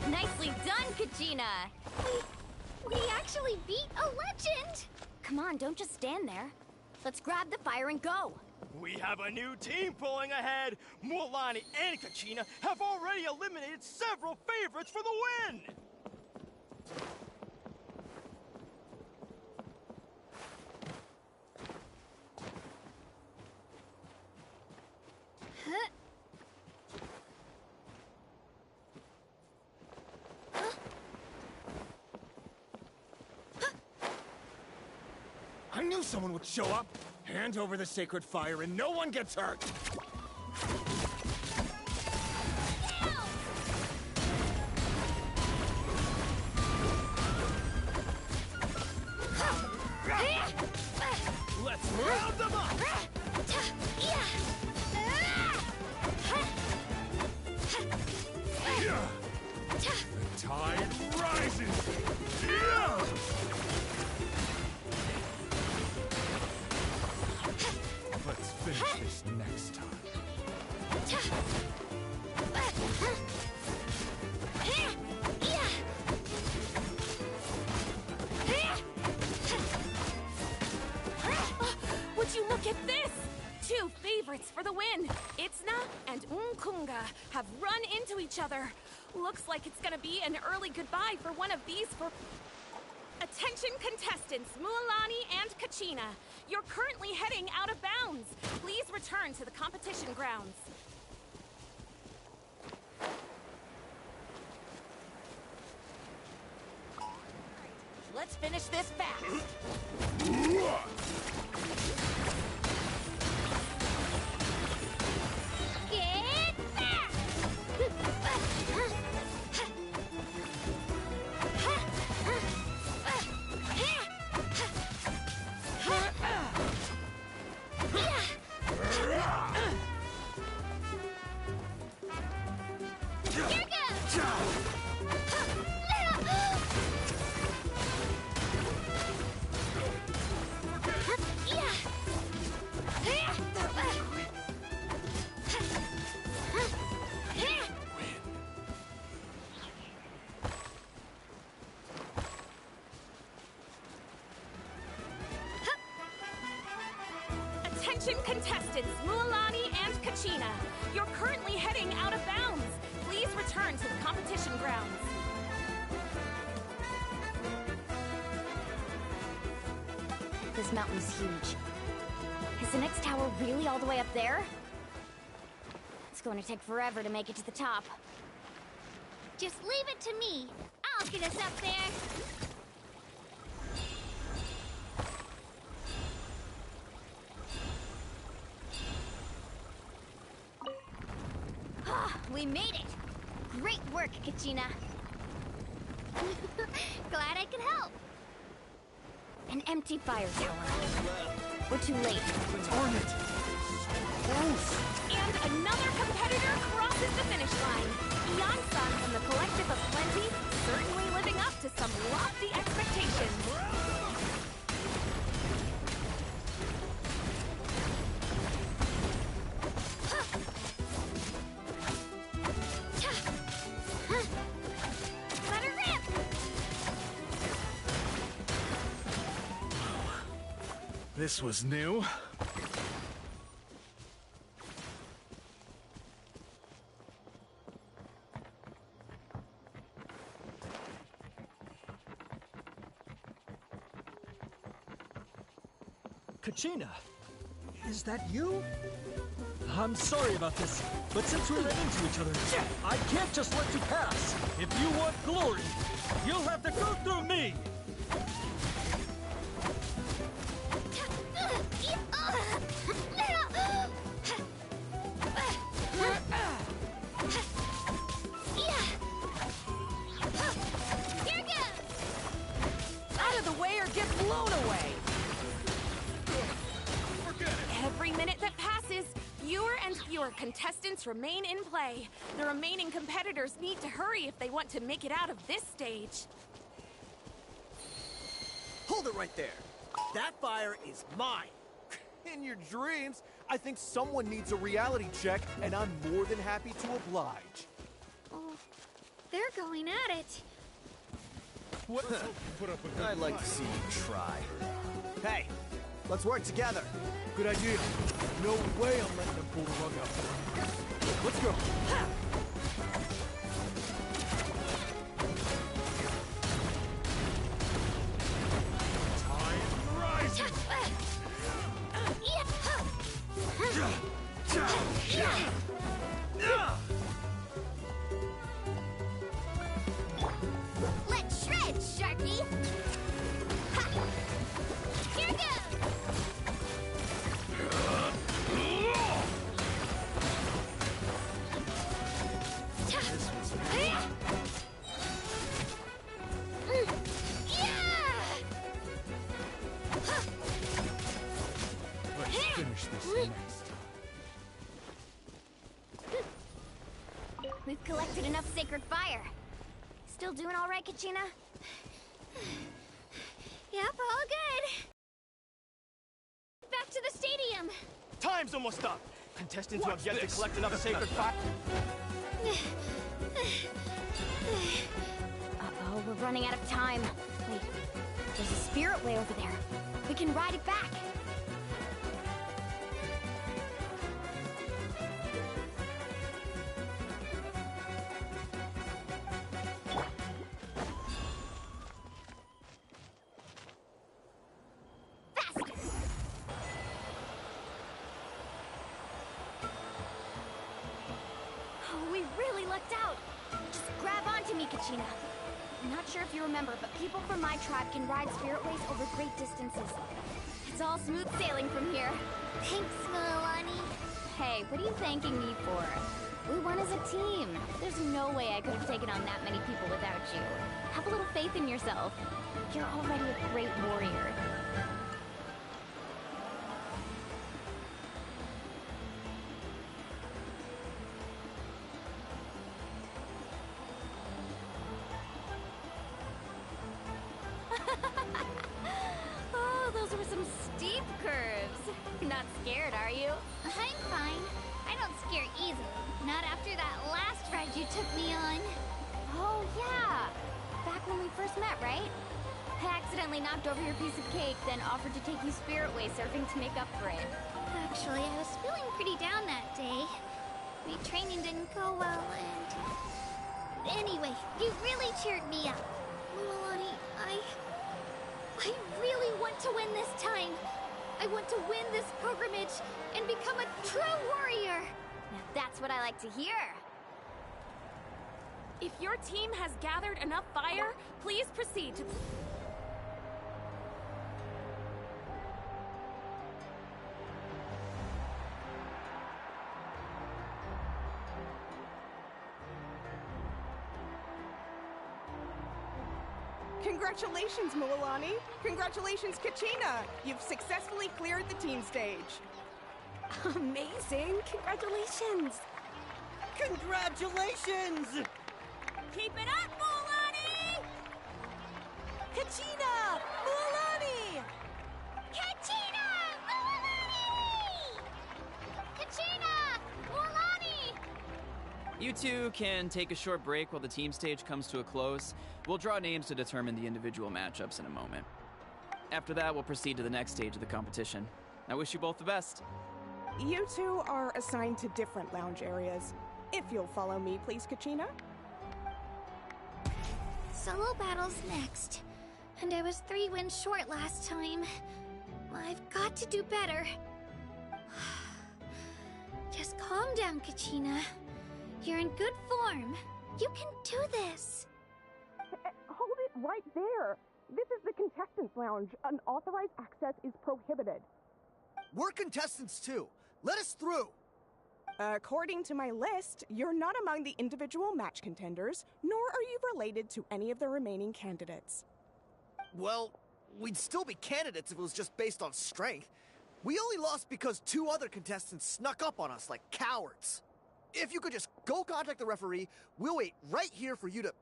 Nicely done, Kachina! We actually beat a legend! Come on, don't just stand there. Let's grab the fire and go! We have a new team pulling ahead! Mualani and Kachina have already eliminated several favorites for the win! knew someone would show up. Hand over the sacred fire and no one gets hurt. Let's round them up! The tide rises! Let's finish this next time. Would you look at this? Two favorites for the win. Itzna and Unkunga have run into each other. Looks like it's gonna be an early goodbye for one of these for... Attention contestants, Mualani and Kachina. You're currently heading out of bounds. Please return to the competition grounds. Let's finish this fast. Get back! Here goes! Attention contestants, Mualani and Kachina. You're currently heading out of bounds. Please return to the competition grounds. This mountain's huge. Is the next tower really all the way up there? It's going to take forever to make it to the top. Just leave it to me. I'll get us up there. We made it! Great work, Kachina. Glad I could help. An empty fire tower. We're too late. Darn it! And another competitor crosses the finish line. Yan-san from the Collective of Plenty, certainly living up to some lofty expectations. Let her rip! This was new. Kachina, is that you? I'm sorry about this, but since we ran into each other, I can't just let you pass. If you want glory, you'll have to go through me. Here goes! Out of the way or get blown away! Every minute that passes, fewer and fewer contestants remain in play. The remaining competitors need to hurry if they want to make it out of this stage. Hold it right there. That fire is mine. In your dreams, I think someone needs a reality check, and I'm more than happy to oblige. Oh, they're going at it. What? I'd like to see you try. Hey, let's work together. Good idea. No way I'm letting them pull the rug out. Let's go. Time rises! Let's shred, Sharky! Ha! Here goes! We've collected enough sacred fire. Still doing all right, Kachina? Yep, all good. Back to the stadium. Time's almost up. Contestants who have yet to collect enough sacred fire. Uh-oh, we're running out of time. Wait, there's a spirit way over there. We can ride it back. We really lucked out. Just grab onto me, Kachina. I'm not sure if you remember, but people from my tribe can ride spiritways over great distances. It's all smooth sailing from here. Thanks, Milani. Hey, what are you thanking me for? We won as a team. There's no way I could have taken on that many people without you. Have a little faith in yourself. You're already a great warrior. Oh, those were some steep curves. Not scared, are you? I'm fine. I don't scare easily. Not after that last ride you took me on. Oh, yeah. Back when we first met, right? I accidentally knocked over your piece of cake, then offered to take you spiritway surfing to make up for it. Actually, I was feeling pretty down that day. My training didn't go well, and... Anyway, you really cheered me up. Milani, I really want to win this time. I want to win this pilgrimage and become a true warrior. Now that's what I like to hear. If your team has gathered enough fire, please proceed to... Congratulations, Milani. Congratulations, Kachina. You've successfully cleared the team stage. Amazing! Congratulations! Congratulations! Keep it up, Milani! Kachina! Milani! Kachina! Milani! Kachina! Milani! You two can take a short break while the team stage comes to a close. We'll draw names to determine the individual matchups in a moment. After that, we'll proceed to the next stage of the competition. I wish you both the best. You two are assigned to different lounge areas. If you'll follow me, please, Kachina. Solo battle's next. And I was 3 wins short last time. I've got to do better. Just calm down, Kachina. You're in good form. You can do this. Hold it right there. This is the contestants' lounge. Unauthorized access is prohibited. We're contestants too. Let us through. According to my list, you're not among the individual match contenders, nor are you related to any of the remaining candidates. Well, we'd still be candidates if it was just based on strength. We only lost because 2 other contestants snuck up on us like cowards. If you could just go contact the referee, we'll wait right here for you to...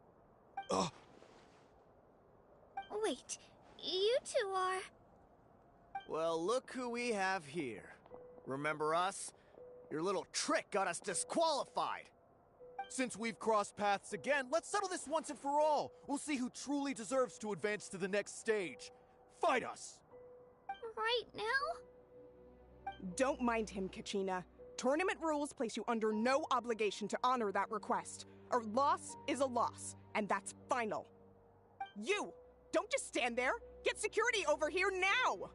Wait, you two are... Well, look who we have here. Remember us? Your little trick got us disqualified. Since we've crossed paths again, let's settle this once and for all. We'll see who truly deserves to advance to the next stage. Fight us! Right now? Don't mind him, Kachina. Tournament rules place you under no obligation to honor that request. A loss is a loss, and that's final. You! Don't just stand there! Get security over here now!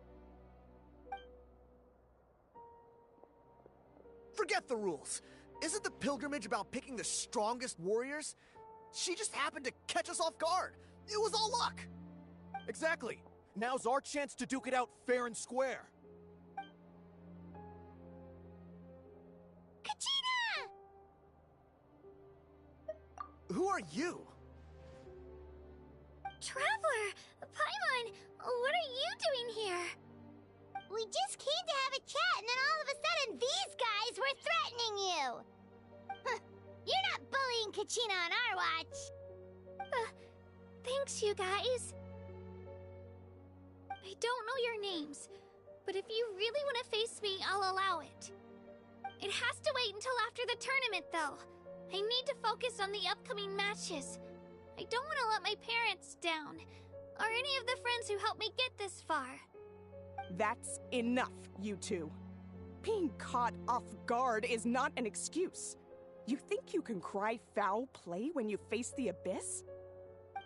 Forget the rules. Isn't the pilgrimage about picking the strongest warriors? She just happened to catch us off guard. It was all luck. Exactly. Now's our chance to duke it out fair and square. Kachina! Who are you? Traveler! Paimon! What are you doing here? We just came to have a chat, and then all of a sudden these guys were threatening you! Huh, you're not bullying Kachina on our watch. Thanks, you guys. I don't know your names, but if you really want to face me, I'll allow it. It has to wait until after the tournament, though. I need to focus on the upcoming matches. I don't want to let my parents down, or any of the friends who helped me get this far. That's enough, you two. Being caught off guard is not an excuse. You think you can cry foul play when you face the abyss?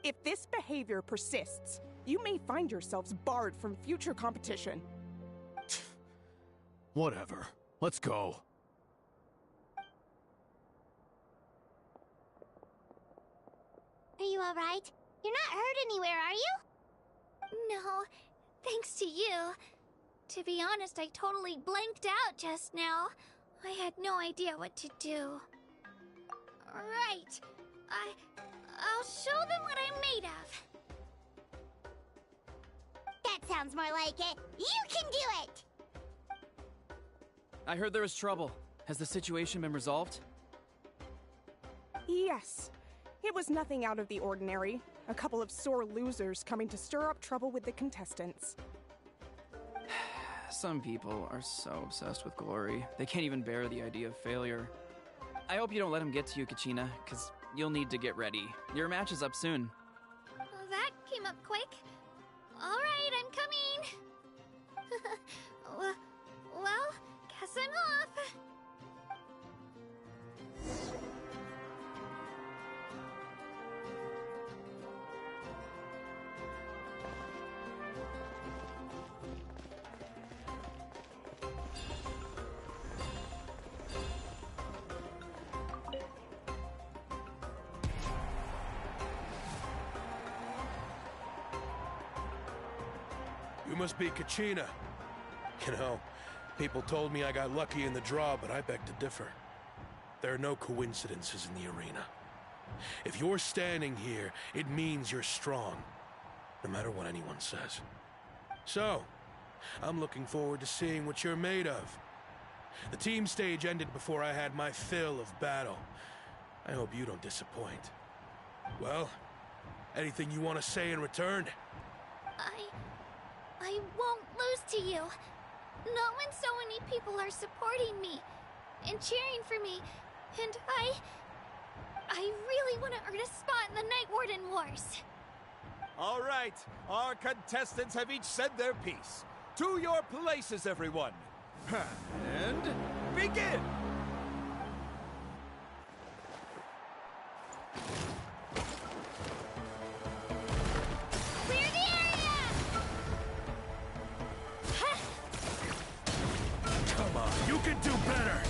If this behavior persists, you may find yourselves barred from future competition. Whatever. Let's go. Are you alright? You're not hurt anywhere, are you? No, thanks to you. To be honest, I totally blanked out just now. I had no idea what to do. Right. I'll show them what I'm made of. That sounds more like it. You can do it! I heard there was trouble. Has the situation been resolved? Yes. It was nothing out of the ordinary. A couple of sore losers coming to stir up trouble with the contestants. Some people are so obsessed with glory, they can't even bear the idea of failure. I hope you don't let them get to you, Kachina, because you'll need to get ready. Your match is up soon. Well, that came up quick. Alright, I'm coming. Well, guess I'm off. You must be Kachina. You know, people told me I got lucky in the draw, but I beg to differ. There are no coincidences in the arena. If you're standing here, it means you're strong, no matter what anyone says. So, I'm looking forward to seeing what you're made of. The team stage ended before I had my fill of battle. I hope you don't disappoint. Well, anything you want to say in return? I won't lose to you. Not when so many people are supporting me and cheering for me, and I really want to earn a spot in the Night Warden Wars. All right, our contestants have each said their piece. To your places, everyone. And begin! Clear the area! Come on, you can do better!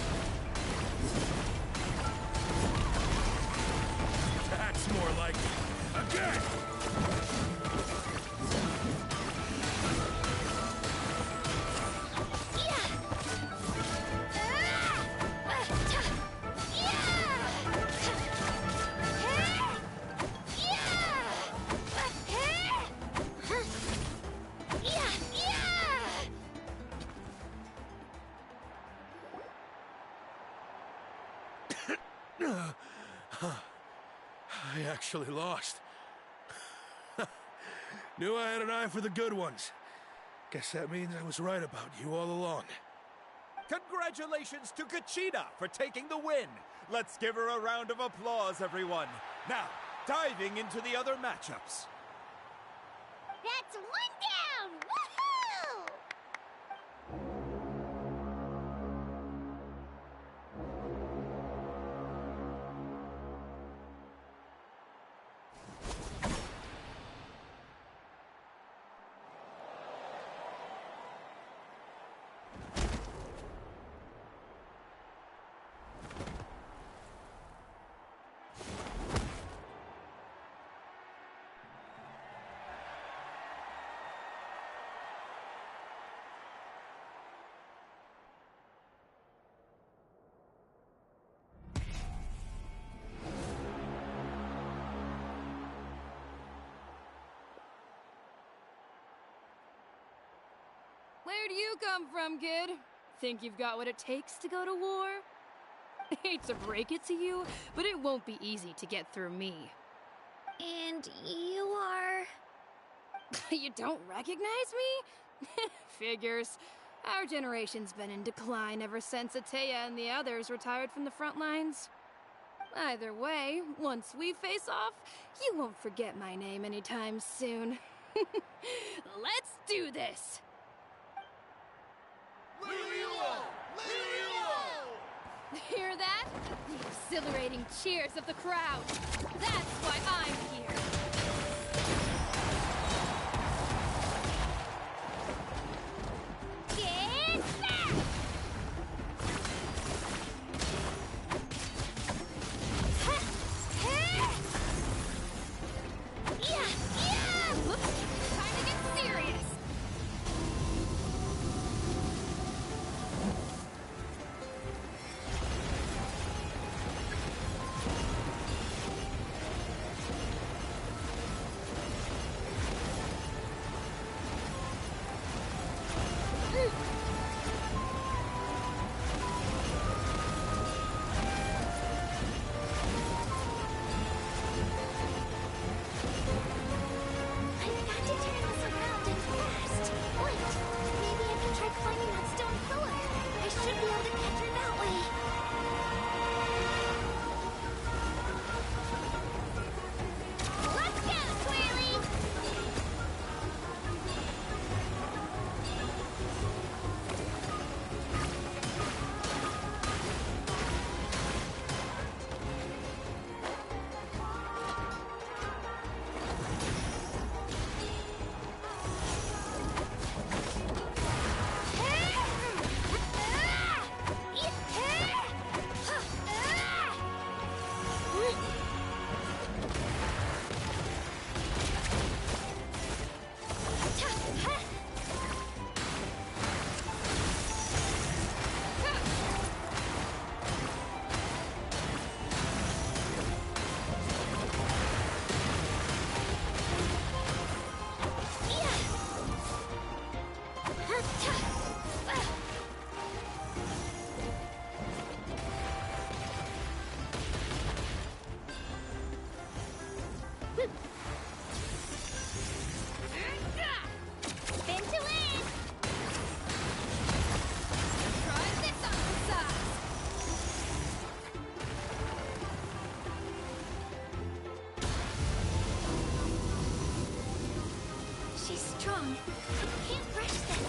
That's more like it. Again! I actually lost. Knew I had an eye for the good ones. Guess that means I was right about you all along. Congratulations to Kachina for taking the win. Let's give her a round of applause, everyone. Now, diving into the other matchups. That's one down! Woohoo! Where do you come from, kid? Think you've got what it takes to go to war? Hate to break it to you, but it won't be easy to get through me. And you are... You don't recognize me? Figures. Our generation's been in decline ever since Atea and the others retired from the front lines. Either way, once we face off, you won't forget my name anytime soon. Let's do this! Hear that? The exhilarating cheers of the crowd. That's why I'm here. Get back! Whoops. Time to get serious. Strong. Can't rush them.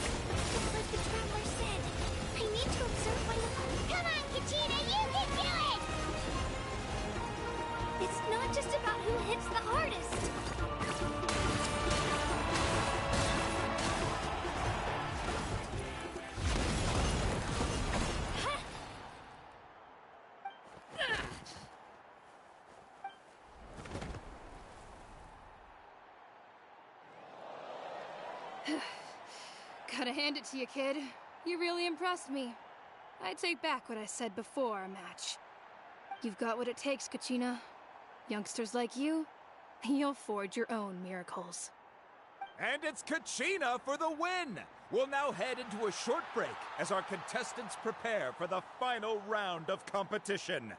Just like the traveler said. I need to observe when the... Come on, Kachina, you can do it! It's not just about who hits the hardest. Gotta hand it to you, kid. You really impressed me. I take back what I said before our match. You've got what it takes, Kachina. Youngsters like you, you'll forge your own miracles. And it's Kachina for the win! We'll now head into a short break as our contestants prepare for the final round of competition.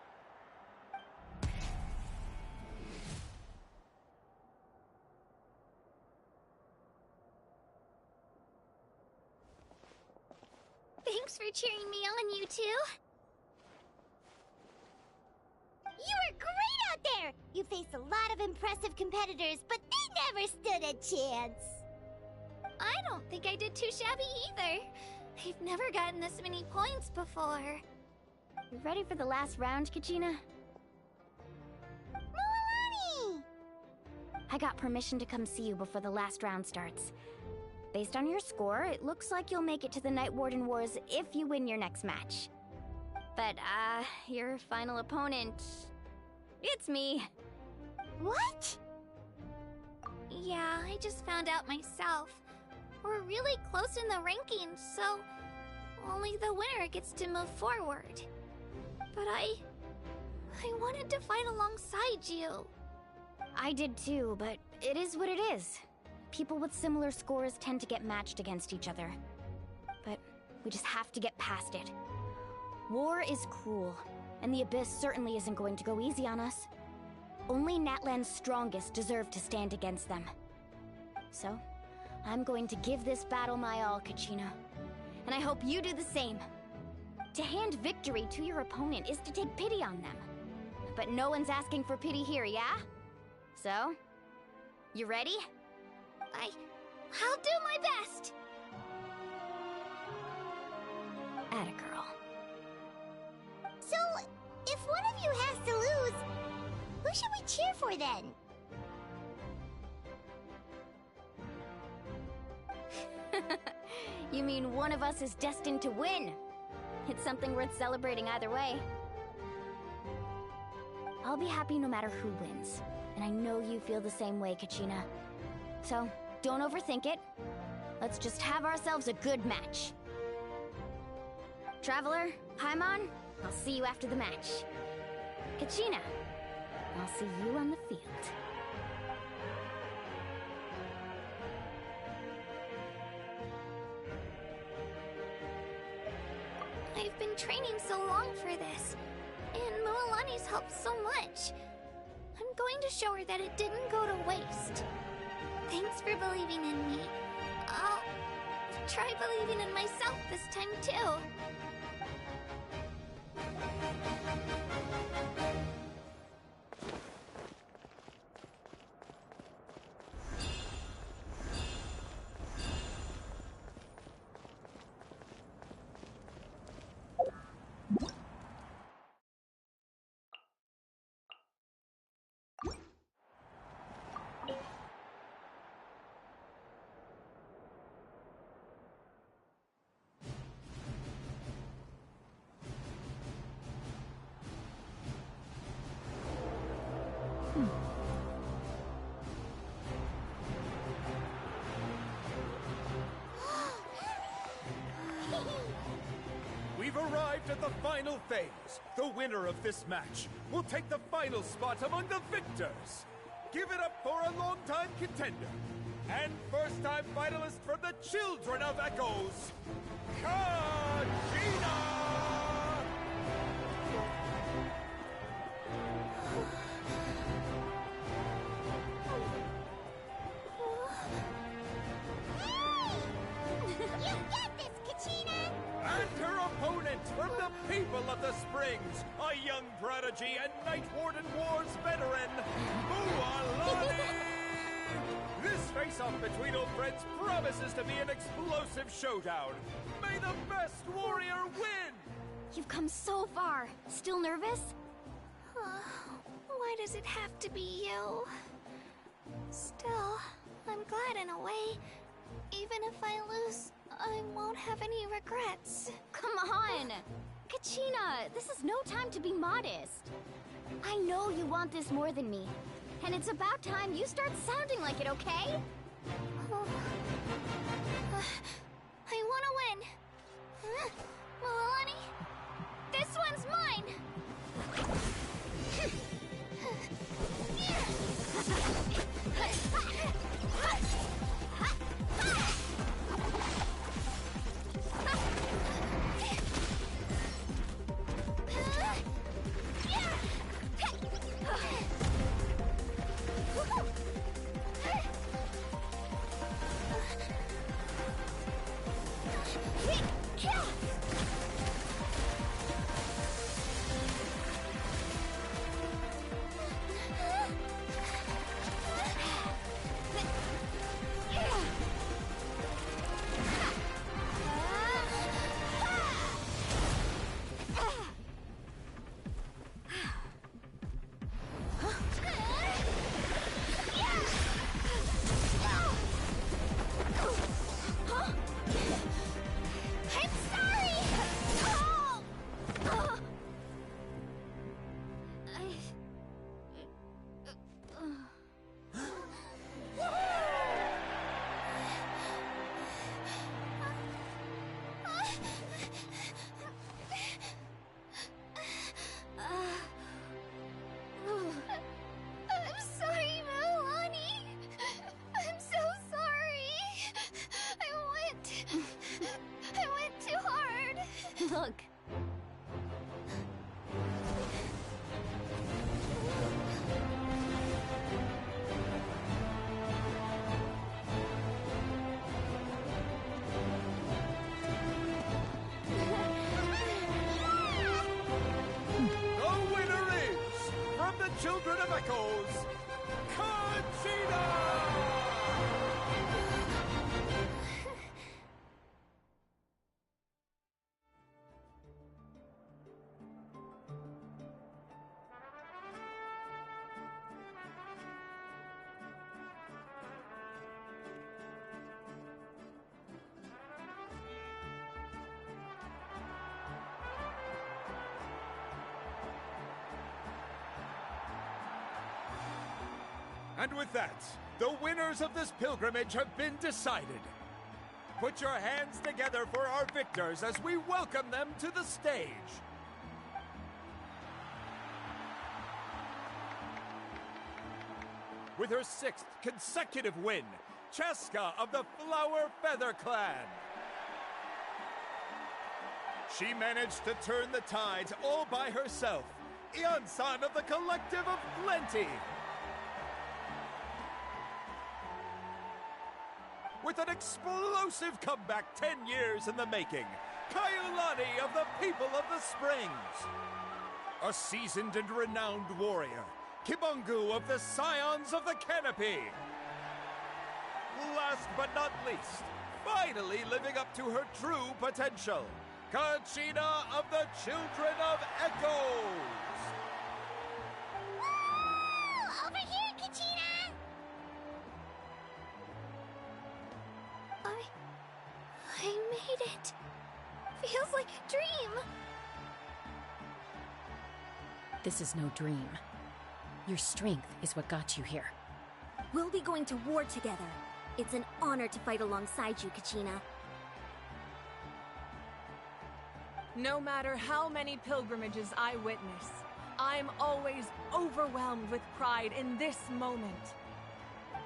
Thanks for cheering me on, you two. You were great out there! You faced a lot of impressive competitors, but they never stood a chance! I don't think I did too shabby either. I've never gotten this many points before. You ready for the last round, Kachina? Mualani! I got permission to come see you before the last round starts. Based on your score, it looks like you'll make it to the Night Warden Wars if you win your next match. But, your final opponent... it's me. What? Yeah, I just found out myself. We're really close in the rankings, so only the winner gets to move forward. But I wanted to fight alongside you. I did too, but it is what it is. People with similar scores tend to get matched against each other. But we just have to get past it. War is cruel, and the Abyss certainly isn't going to go easy on us. Only Natlan's strongest deserve to stand against them. So, I'm going to give this battle my all, Kachina. And I hope you do the same. To hand victory to your opponent is to take pity on them. But no one's asking for pity here, yeah? So, you ready? I'll do my best! Atta girl. So, if one of you has to lose, who should we cheer for then? You mean one of us is destined to win? It's something worth celebrating either way. I'll be happy no matter who wins. And I know you feel the same way, Kachina. So, don't overthink it. Let's just have ourselves a good match. Traveler, Paimon, I'll see you after the match. Kachina, I'll see you on the field. I've been training so long for this, and Mualani's helped so much. I'm going to show her that it didn't go to waste. Thanks for believing in me. I'll try believing in myself this time too. We've arrived at the final phase. The winner of this match will take the final spot among the victors. Give it up for a longtime contender and first-time finalist for the Children of Echoes, Kachina! You got this, Kachina! And her opponent from the people of the Springs, a young prodigy and Night Warden Wars veteran, Mualani! This face-off between old friends promises to be an explosive showdown. May the best warrior win! You've come so far. Still nervous? Why does it have to be you? Still, I'm glad in a way. Even if I lose, I won't have any regrets. Come on! Kachina, this is no time to be modest. I know you want this more than me. And it's about time you start sounding like it, okay? I want to win. Mualani, this one's mine! Look. echoes, Kachina! And with that, the winners of this pilgrimage have been decided. Put your hands together for our victors as we welcome them to the stage. With her 6th consecutive win, Cheska of the Flower Feather Clan. She managed to turn the tides all by herself. Ian-san of the Collective of Plenty. With an explosive comeback 10 years in the making, Kaiulani of the People of the Springs. A seasoned and renowned warrior, Kibungu of the Scions of the Canopy. Last but not least, finally living up to her true potential, Kachina of the Children of Echoes. Woo! Over here, Kachina! I made it. Feels like a dream. This is no dream. Your strength is what got you here. We'll be going to war together. It's an honor to fight alongside you, Kachina. No matter how many pilgrimages I witness, I'm always overwhelmed with pride in this moment.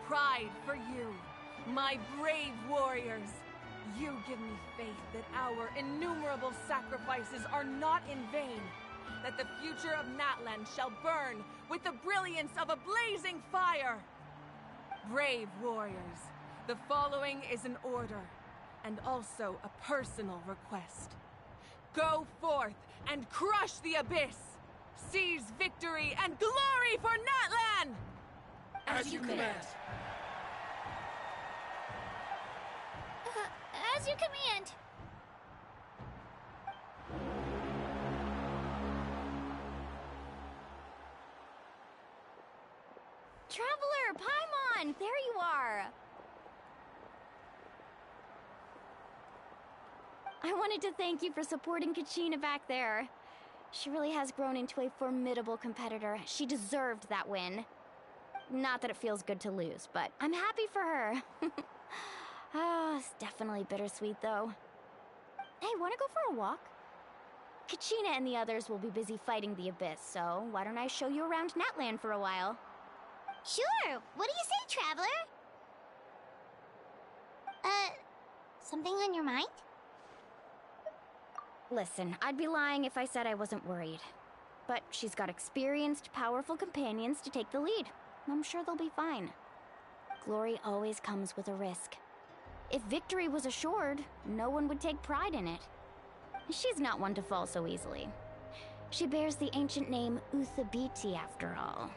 Pride for you, my brave warriors. You give me faith that our innumerable sacrifices are not in vain, that the future of Natlan shall burn with the brilliance of a blazing fire. Brave warriors, the following is an order, and also a personal request. Go forth and crush the abyss! Seize victory and glory for Natlan! As you command. As you command. Traveler, Paimon, there you are. I wanted to thank you for supporting Kachina back there. She really has grown into a formidable competitor. She deserved that win. Not that it feels good to lose, but I'm happy for her. It's definitely bittersweet, though. Hey, wanna go for a walk? Kachina and the others will be busy fighting the Abyss, so why don't I show you around Natlan for a while? Sure. What do you say, Traveler? Something on your mind? Listen, I'd be lying if I said I wasn't worried. But she's got experienced, powerful companions to take the lead. I'm sure they'll be fine. Glory always comes with a risk. If victory was assured, no one would take pride in it. She's not one to fall so easily. She bears the ancient name Uthabiti, after all.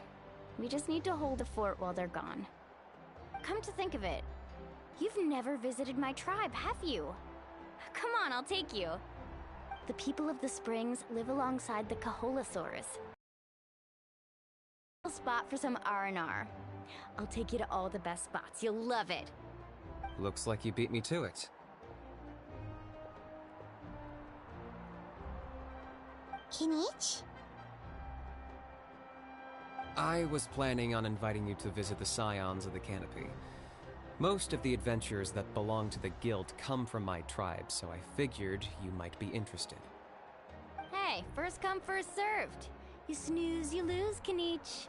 We just need to hold the fort while they're gone. Come to think of it, you've never visited my tribe, have you? Come on, I'll take you. The people of the Springs live alongside the Kaholasaurus. A spot for some R&R. I'll take you to all the best spots. You'll love it. Looks like you beat me to it. Kinich? I was planning on inviting you to visit the Scions of the Canopy. Most of the adventures that belong to the Guild come from my tribe, so I figured you might be interested. Hey, first come, first served. You snooze, you lose, Kinich.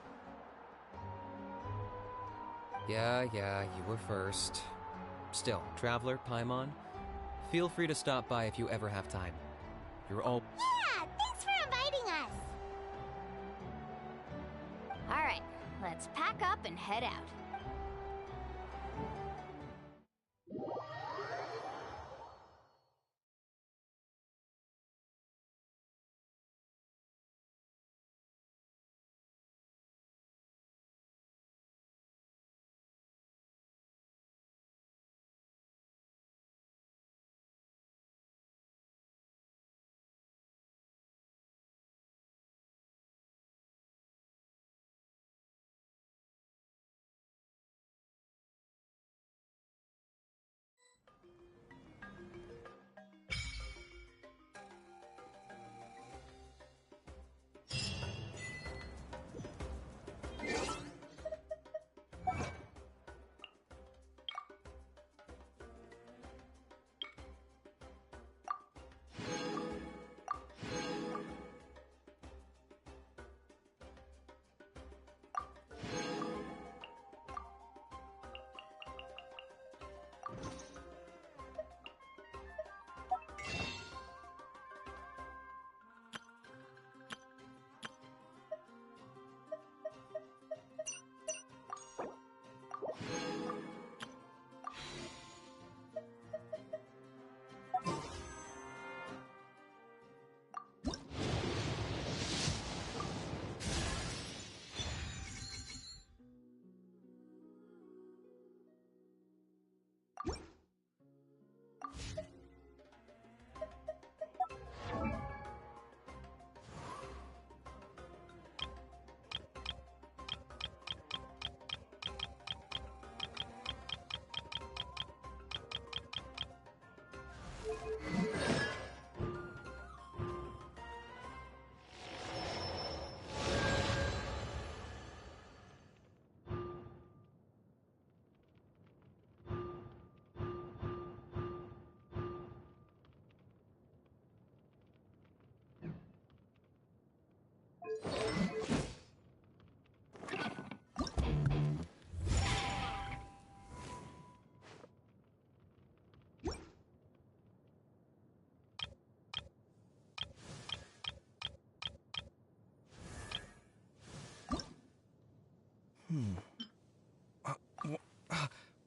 Yeah, you were first. Still, Traveler, Paimon, feel free to stop by if you ever have time. You're all... Yeah, thanks for inviting us. All right, let's pack up and head out.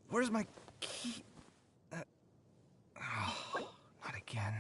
Where's my key? Not again.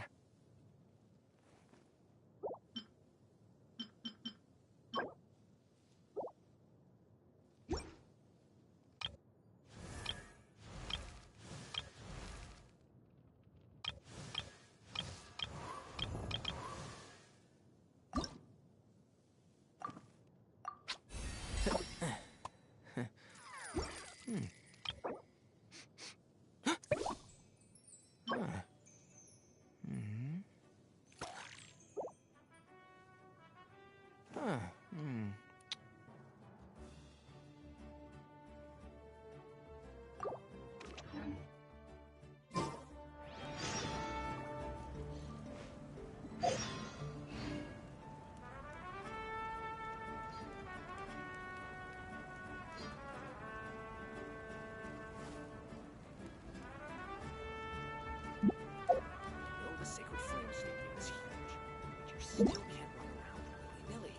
The Sacred Flame Stadium is huge, but you still can't run around willy-nilly.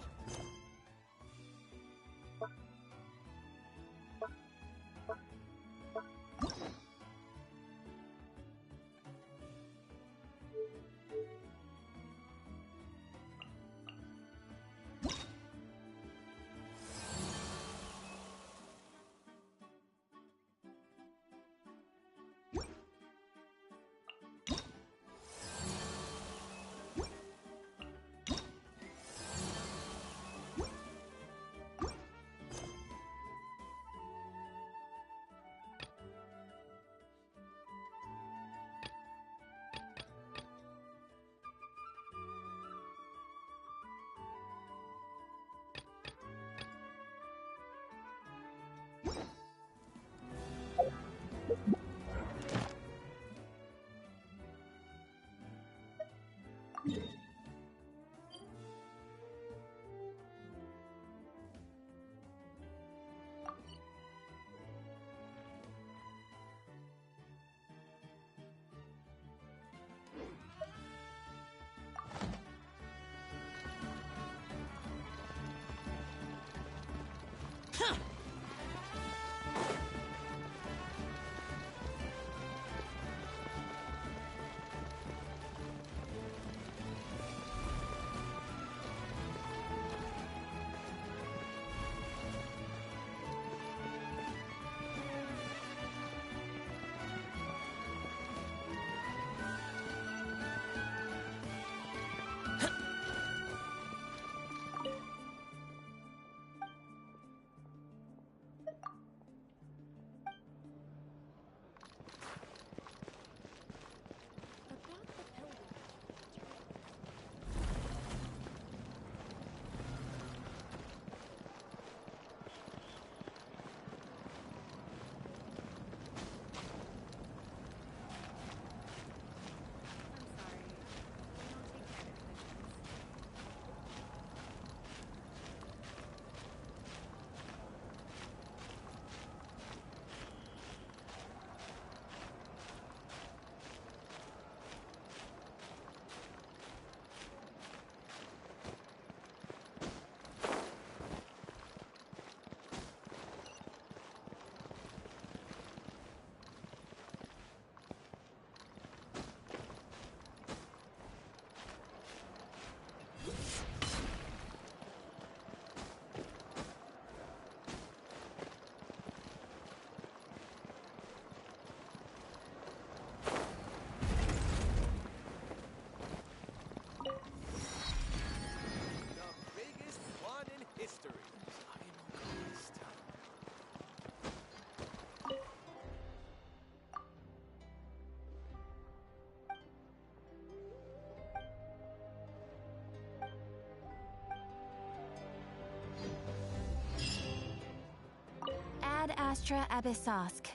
Ad Astra Abyssosk.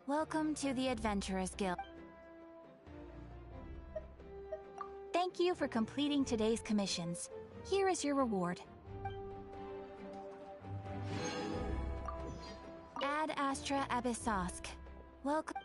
Welcome to the Adventurers Guild. Thank you for completing today's commissions. Here is your reward. Ad Astra Abyssosk. Welcome.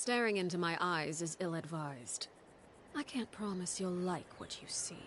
Staring into my eyes is ill-advised. I can't promise you'll like what you see.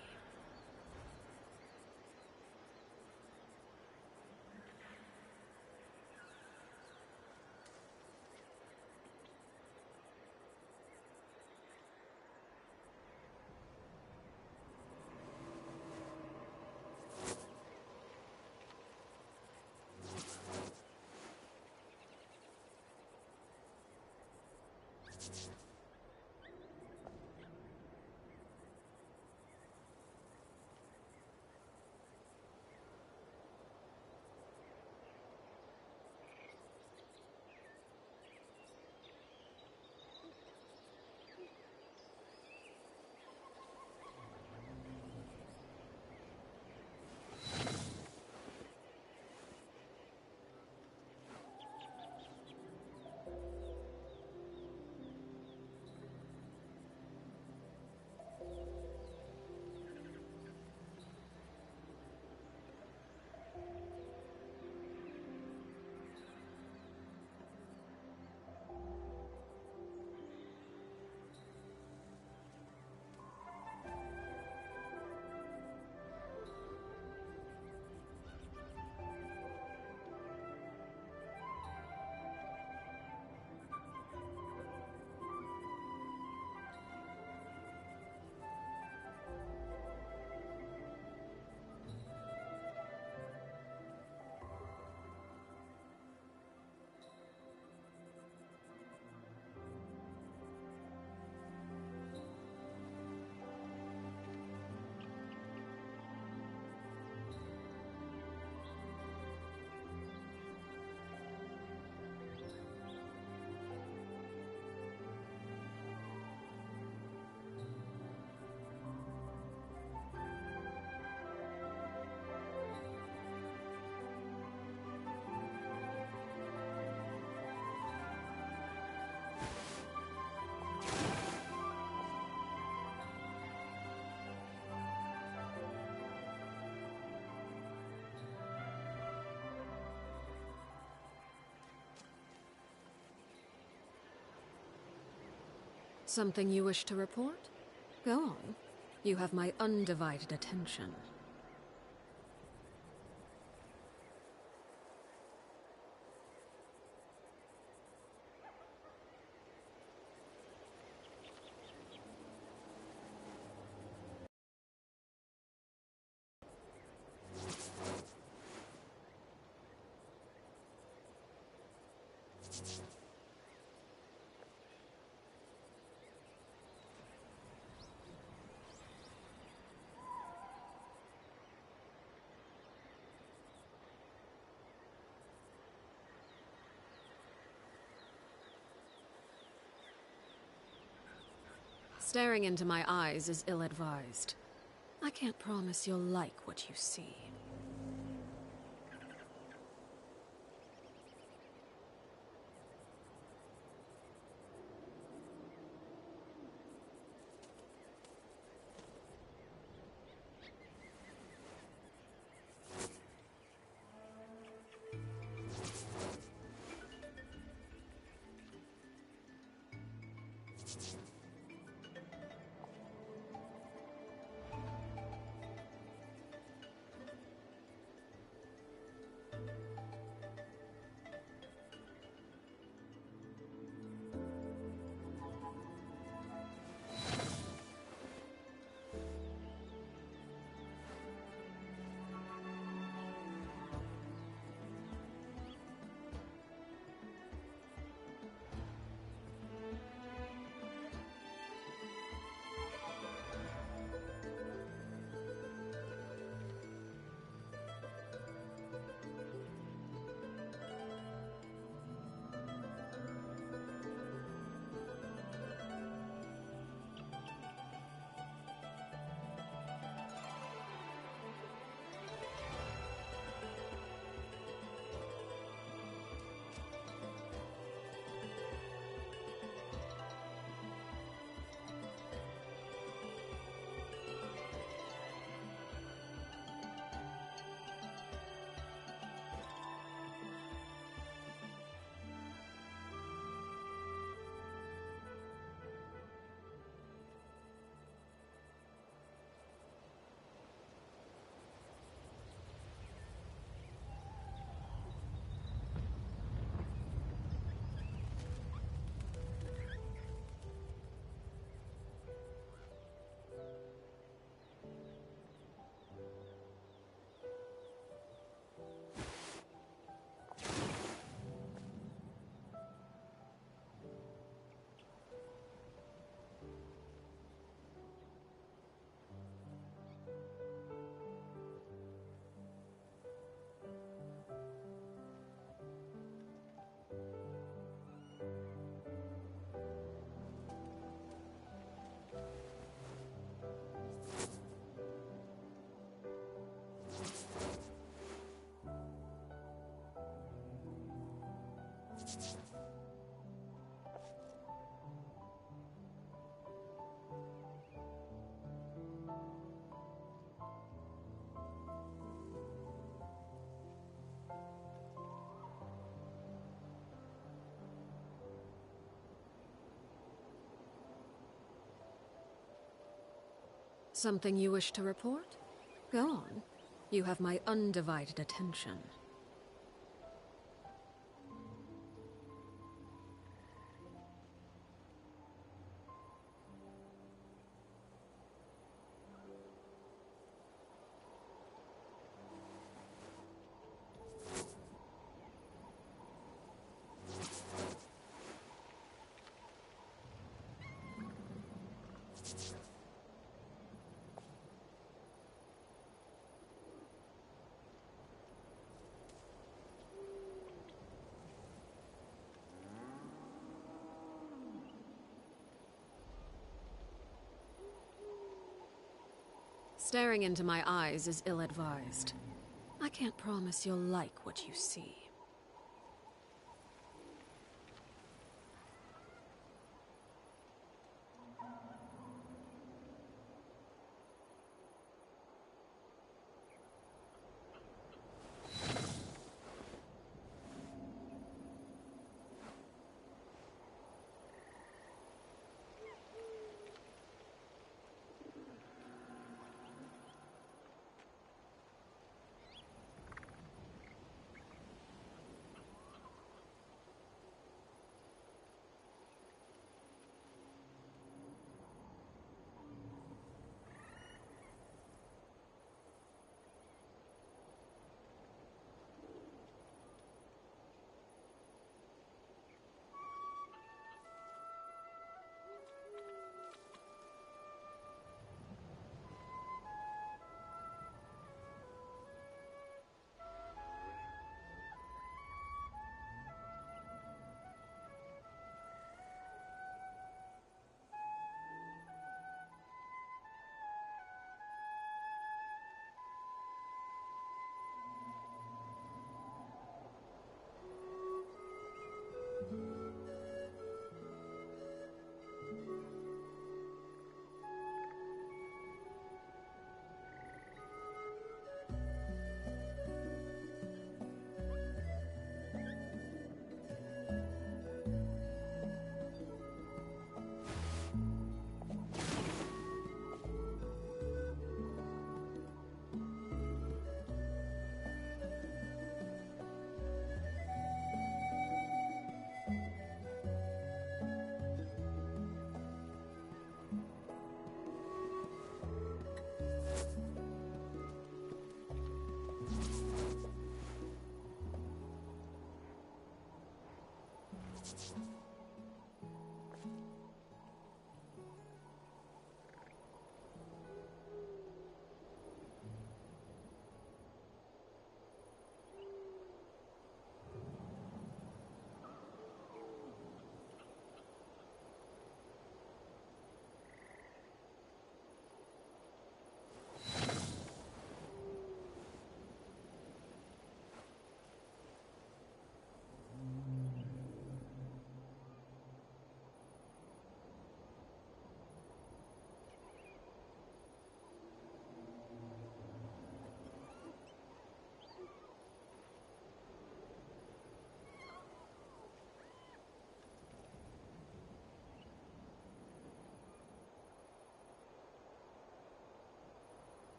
Something you wish to report? Go on. You have my undivided attention. Staring into my eyes is ill-advised. I can't promise you'll like what you see. Something you wish to report? Go on. You have my undivided attention. Staring into my eyes is ill-advised. I can't promise you'll like what you see.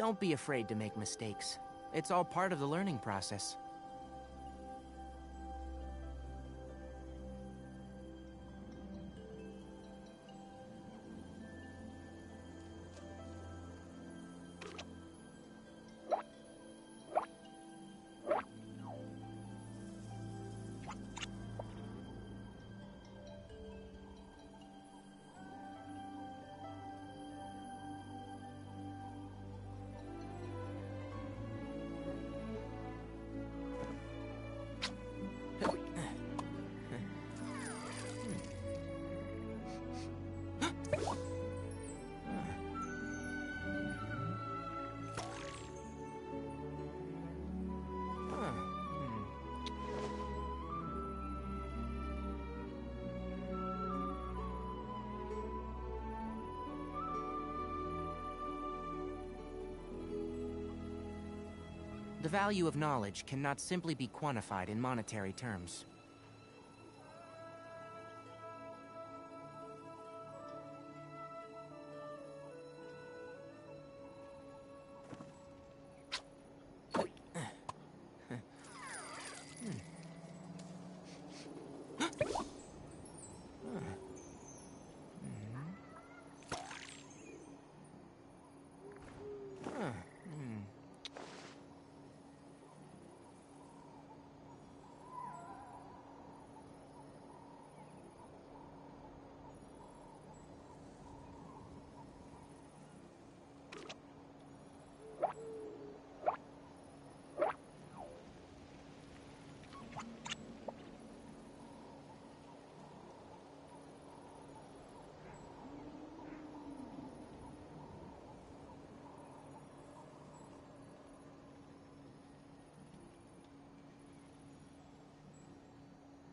Don't be afraid to make mistakes. It's all part of the learning process. The value of knowledge cannot simply be quantified in monetary terms.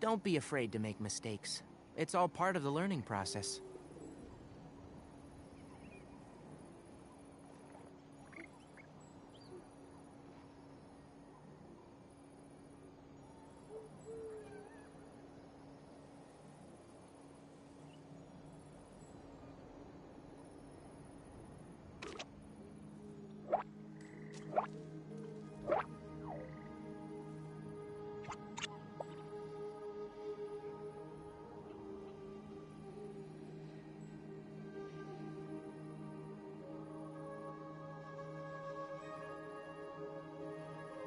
Don't be afraid to make mistakes. It's all part of the learning process.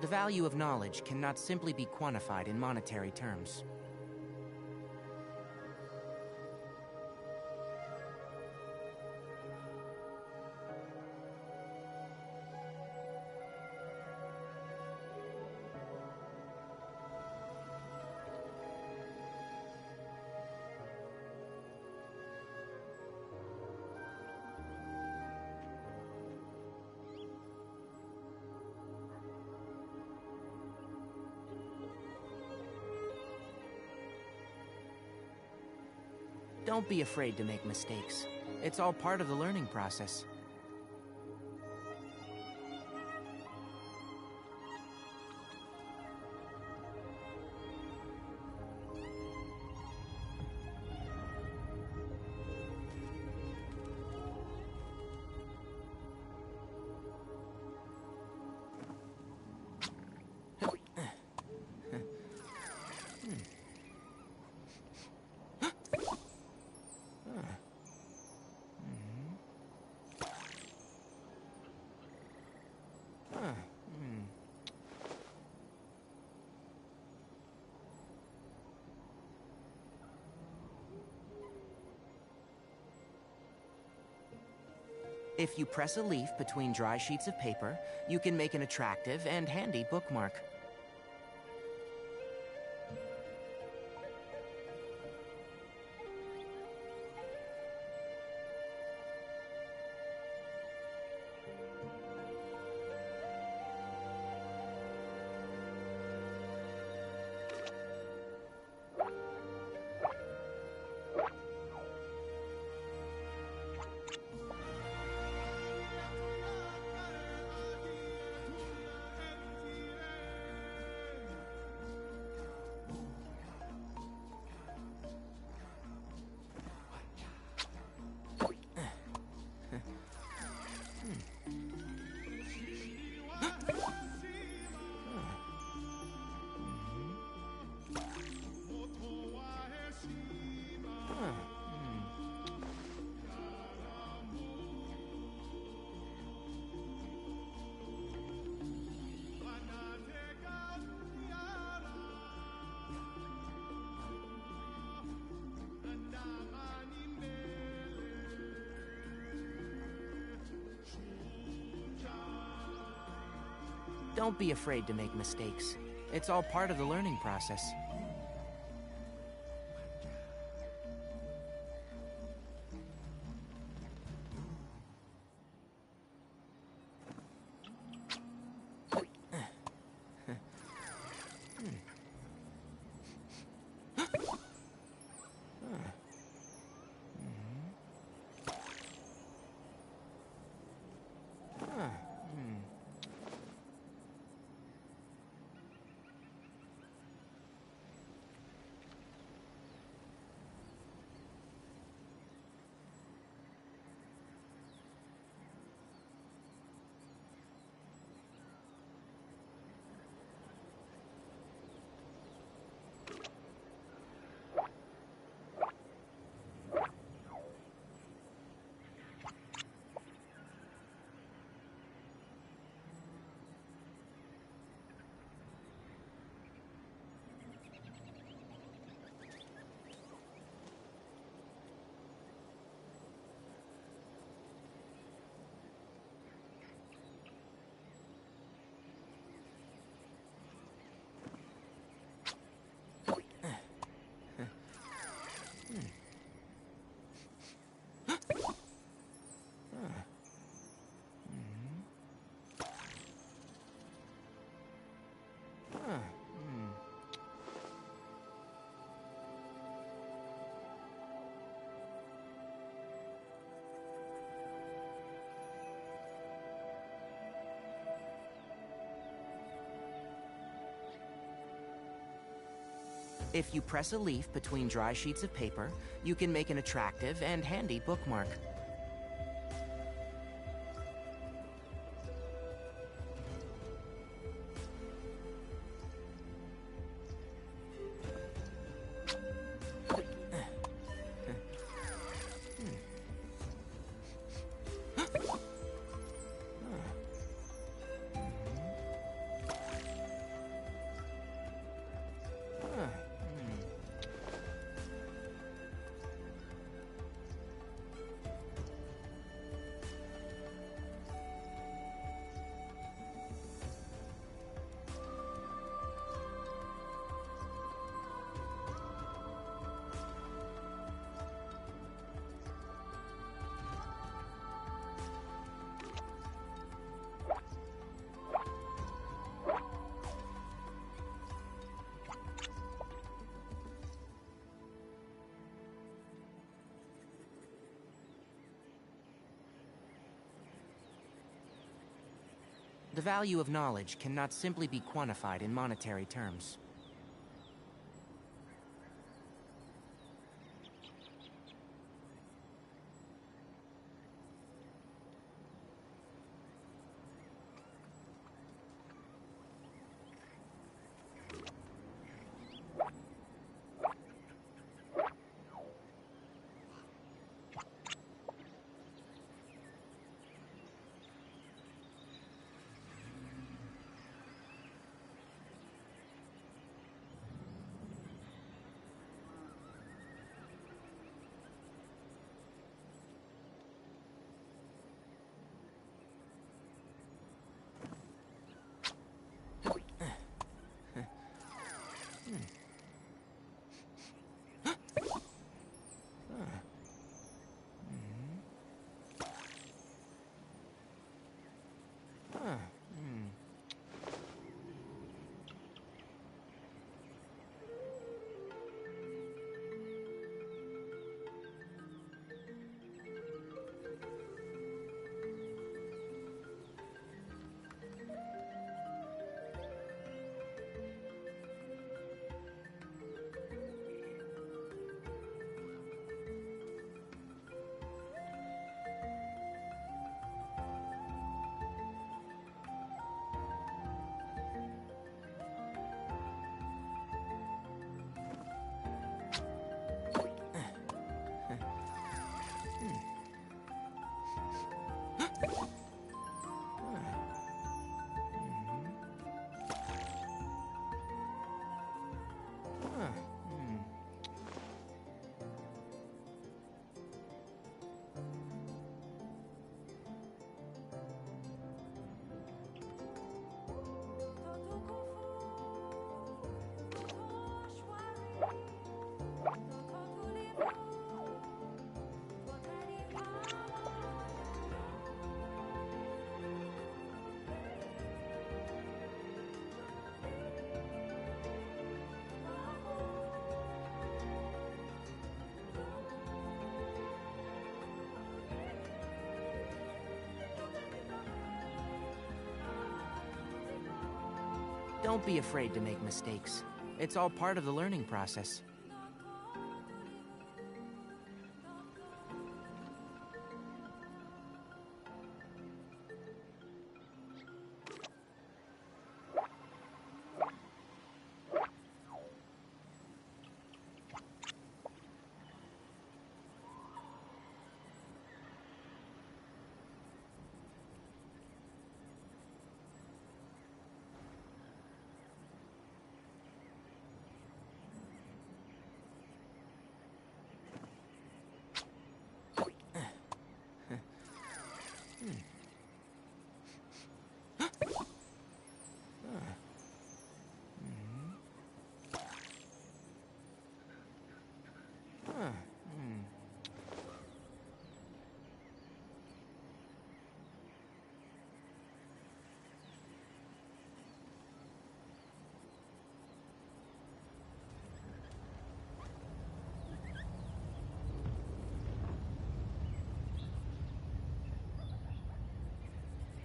The value of knowledge cannot simply be quantified in monetary terms. Don't be afraid to make mistakes. It's all part of the learning process. If you press a leaf between dry sheets of paper, you can make an attractive and handy bookmark. Don't be afraid to make mistakes. It's all part of the learning process. If you press a leaf between dry sheets of paper, you can make an attractive and handy bookmark. The value of knowledge cannot simply be quantified in monetary terms. Don't be afraid to make mistakes. It's all part of the learning process.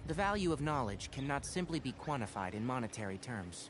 The value of knowledge cannot simply be quantified in monetary terms.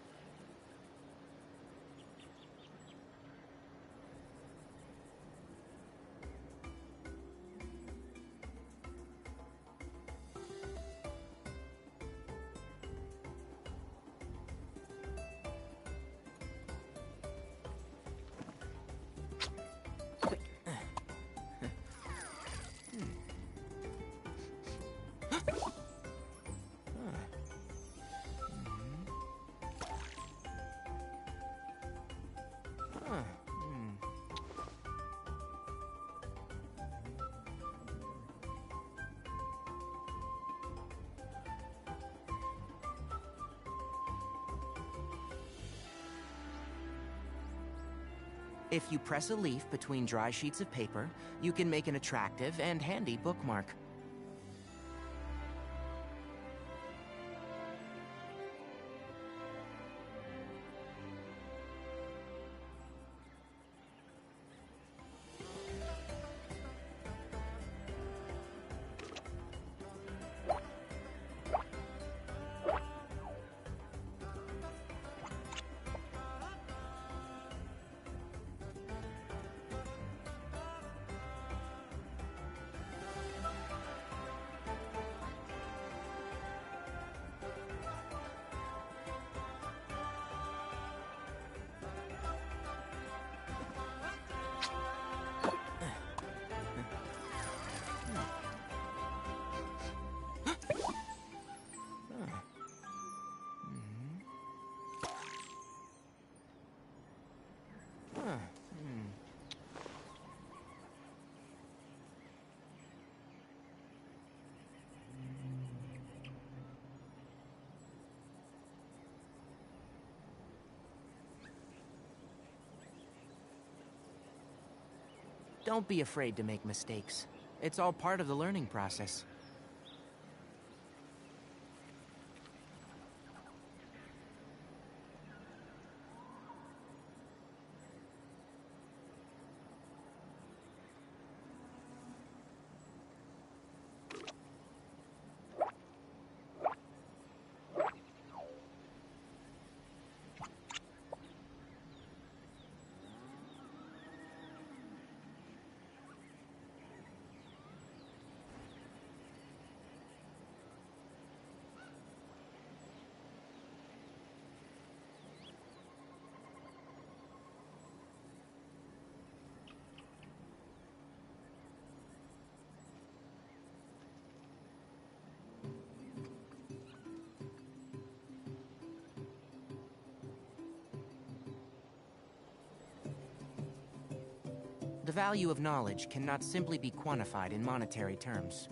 If you press a leaf between dry sheets of paper, you can make an attractive and handy bookmark. Don't be afraid to make mistakes. It's all part of the learning process. The value of knowledge cannot simply be quantified in monetary terms.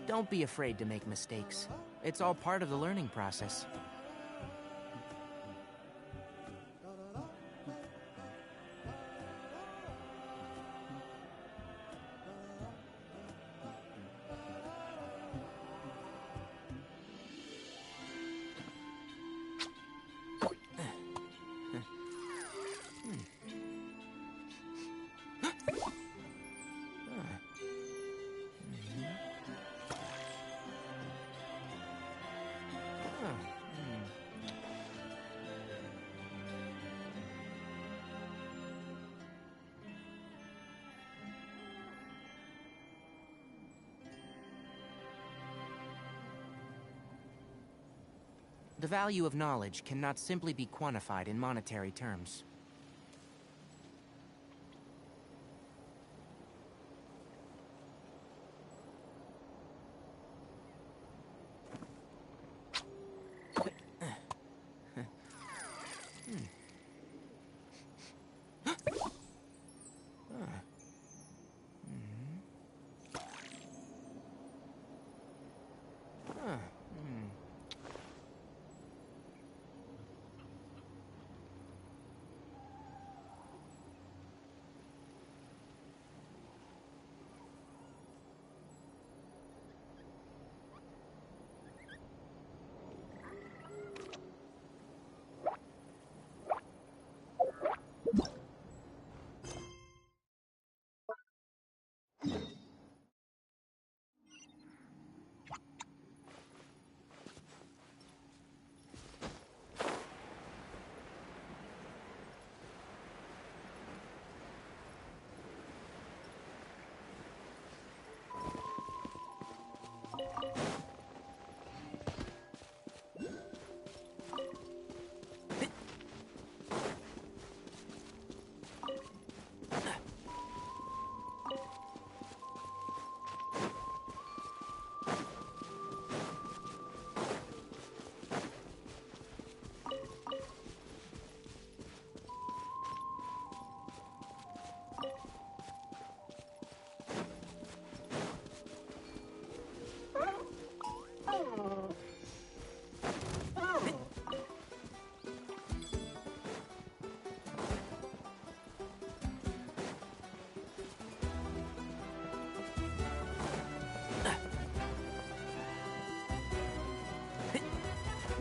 Don't be afraid to make mistakes. It's all part of the learning process. The value of knowledge cannot simply be quantified in monetary terms.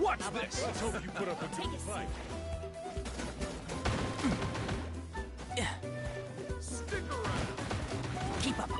Watch this! Let's hope you put up a good fight. Stick around! Keep up!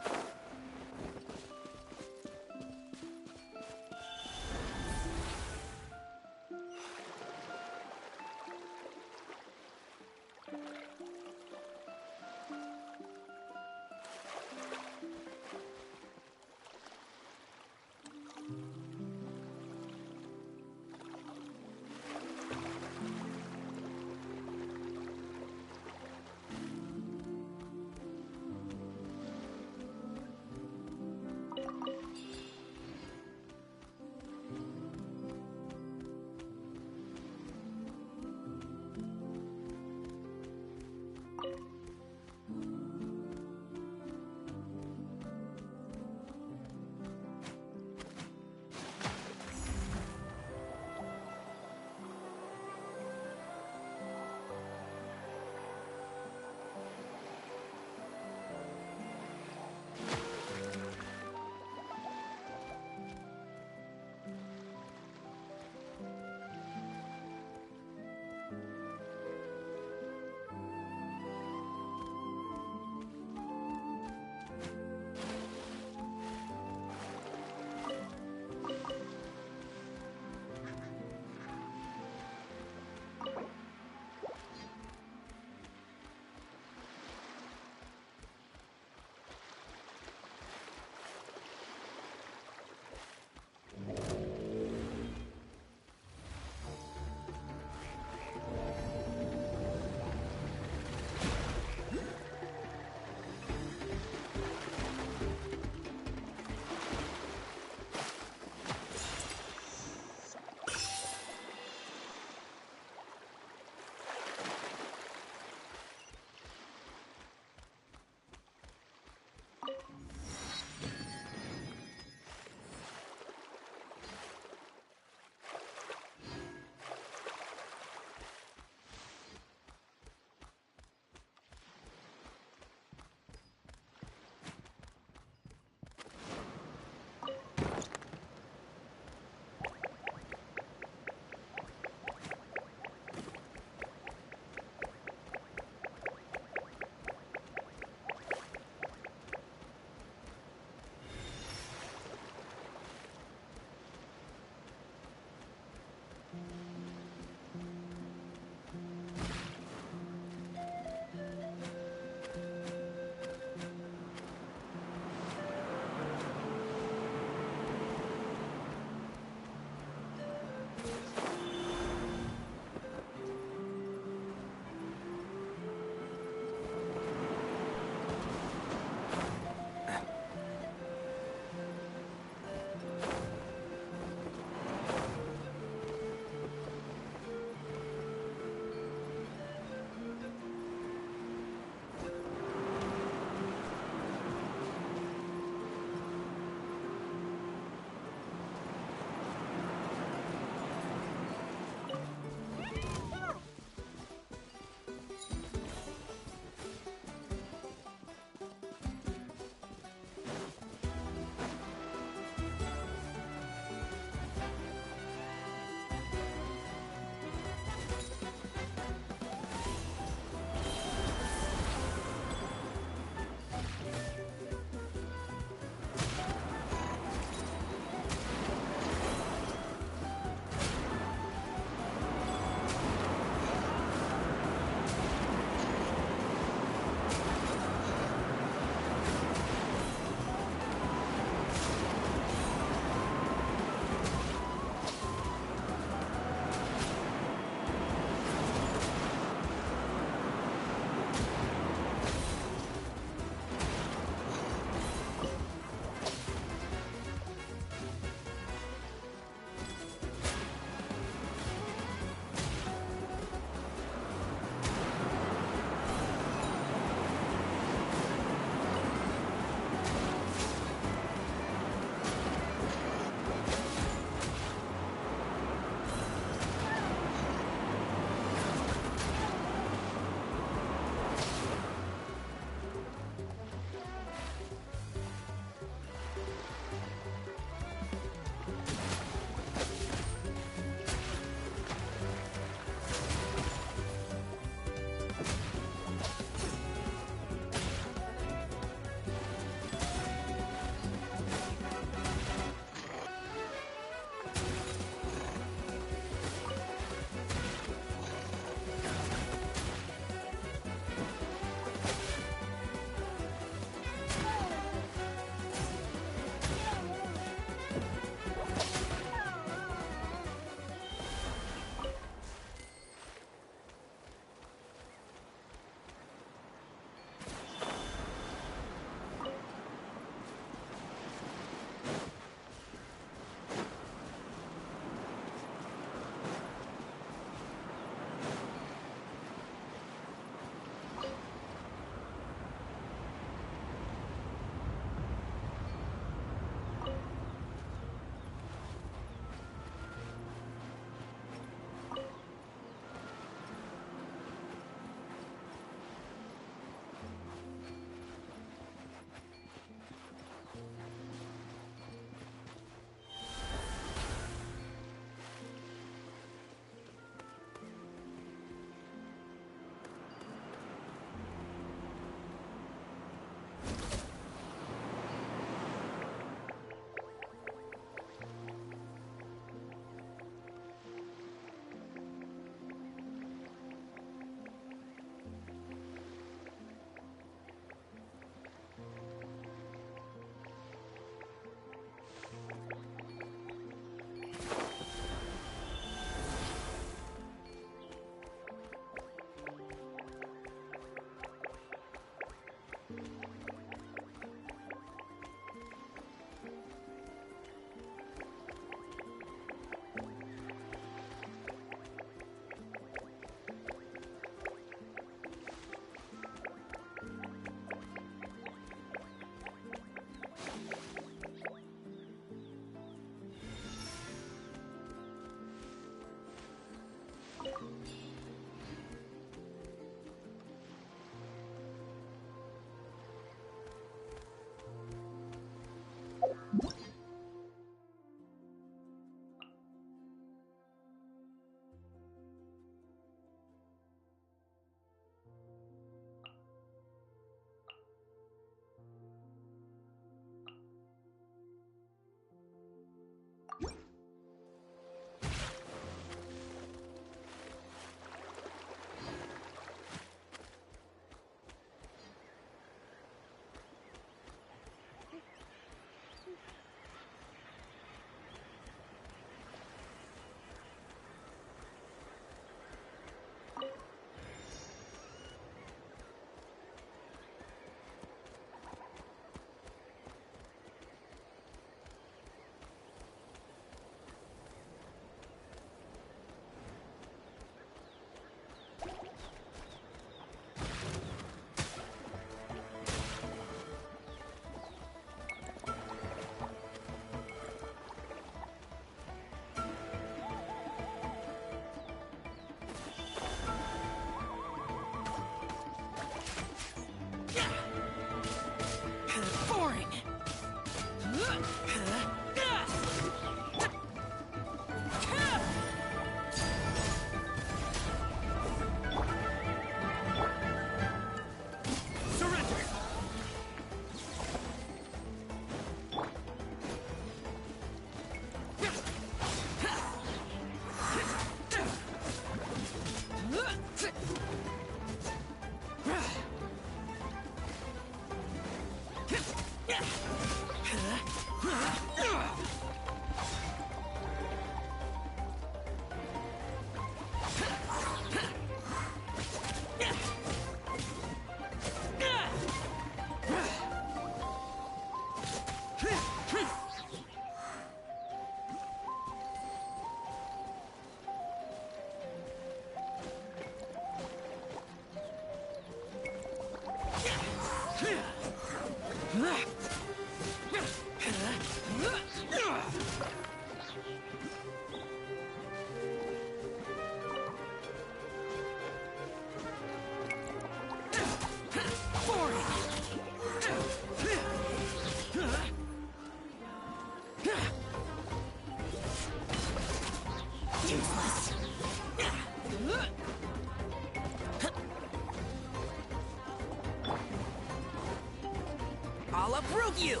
I'll uproot you!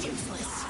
Useless!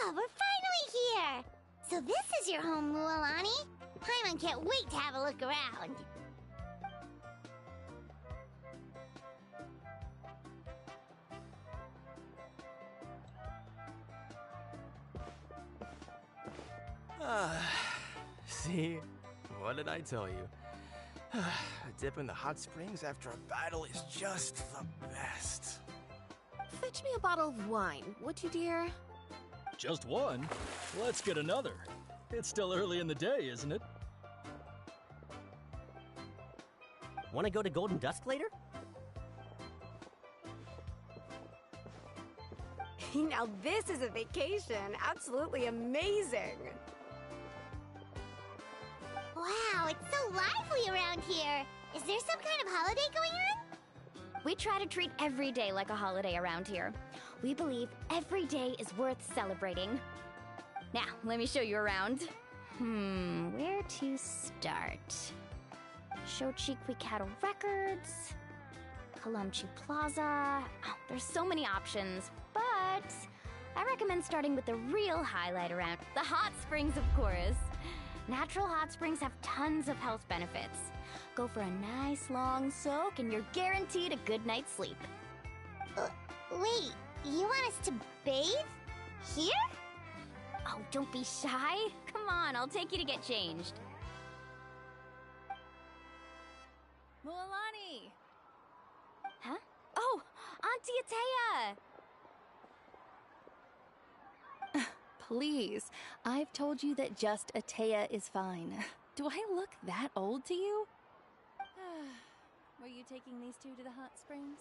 Ah, we're finally here! So this is your home, Mualani? Paimon can't wait to have a look around. See? What did I tell you? A dip in the hot springs after a battle is just the best. Fetch me a bottle of wine, would you, dear? Just one? Let's get another. It's still early in the day, isn't it? Want to go to Golden Dusk later? Now this is a vacation. Absolutely amazing. Wow, it's so lively around here. Is there some kind of holiday going on? We try to treat every day like a holiday around here. We believe every day is worth celebrating. Now, let me show you around. Where to start? Shochikwikado Records, Kalamchi Plaza. Oh, there's so many options, but I recommend starting with the real highlight around the hot springs, of course. Natural hot springs have tons of health benefits. Go for a nice long soak and you're guaranteed a good night's sleep. Wait, you want us to bathe? Here? Oh, don't be shy. Come on, I'll take you to get changed. Mualani! Huh? Oh, Auntie Atea! Please, I've told you that just Atea is fine. Do I look that old to you? Were you taking these two to the hot springs?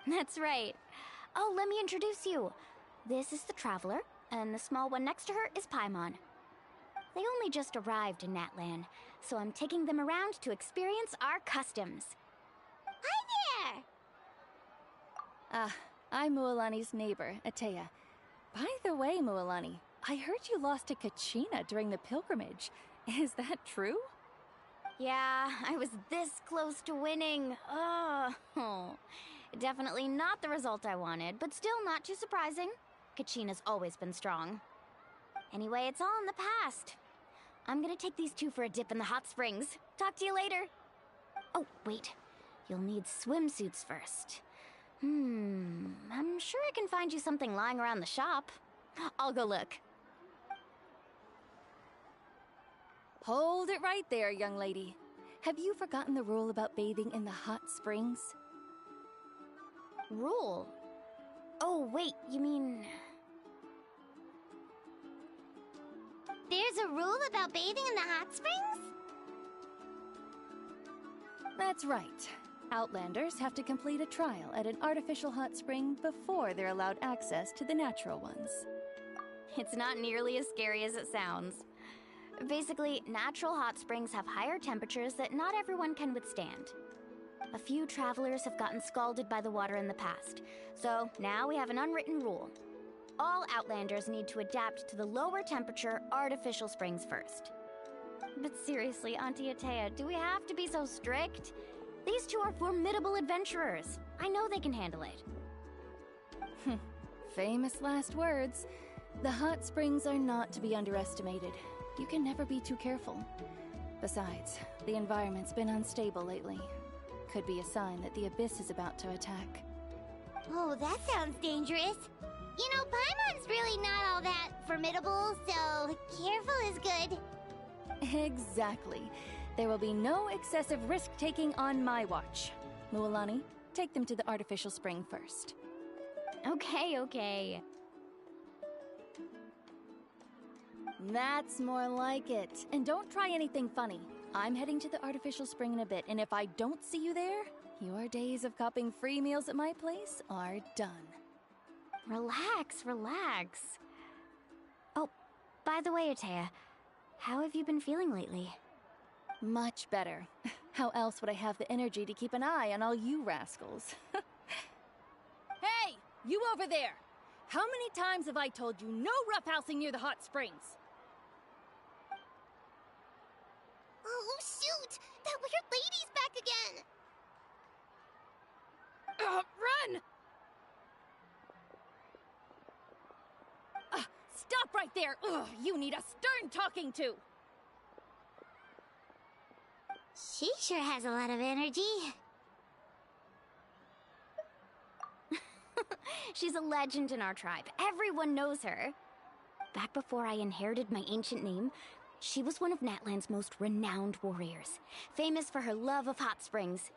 That's right. Oh, let me introduce you. This is the Traveler, and the small one next to her is Paimon. They only just arrived in Natlan, so I'm taking them around to experience our customs. Hi there! I'm Mualani's neighbor, Atea. By the way, Mualani, I heard you lost to Kachina during the pilgrimage. Is that true? Yeah, I was this close to winning. Oh, definitely not the result I wanted, but still not too surprising. Kachina's always been strong. Anyway, it's all in the past. I'm gonna take these two for a dip in the hot springs. Talk to you later. Oh, wait. You'll need swimsuits first. I'm sure I can find you something lying around the shop. I'll go look. Hold it right there, young lady. Have you forgotten the rule about bathing in the hot springs? Rule? Oh, wait, you mean... There's a rule about bathing in the hot springs? That's right. Outlanders have to complete a trial at an artificial hot spring before they're allowed access to the natural ones. It's not nearly as scary as it sounds. Basically, natural hot springs have higher temperatures that not everyone can withstand. A few travelers have gotten scalded by the water in the past, so now we have an unwritten rule. All Outlanders need to adapt to the lower temperature artificial springs first. But seriously, Auntie Atea, do we have to be so strict? These two are formidable adventurers. I know they can handle it. Famous last words. The hot springs are not to be underestimated. You can never be too careful. Besides, the environment's been unstable lately. Could be a sign that the Abyss is about to attack. Oh, that sounds dangerous. You know, Paimon's really not all that formidable, so careful is good. Exactly. There will be no excessive risk-taking on my watch. Mualani, take them to the artificial spring first. Okay. That's more like it. And don't try anything funny. I'm heading to the artificial spring in a bit, and if I don't see you there, your days of copping free meals at my place are done. Relax. Oh, by the way, Atea, how have you been feeling lately? Much better. How else would I have the energy to keep an eye on all you rascals? Hey! You over there! How many times have I told you no roughhousing near the hot springs? Oh, shoot! That weird lady's back again! Run! Stop right there! Ugh, you need a stern talking to! She sure has a lot of energy. She's a legend in our tribe. Everyone knows her. back before I inherited my ancient name, she was one of Natlan's most renowned warriors, famous for her love of hot springs.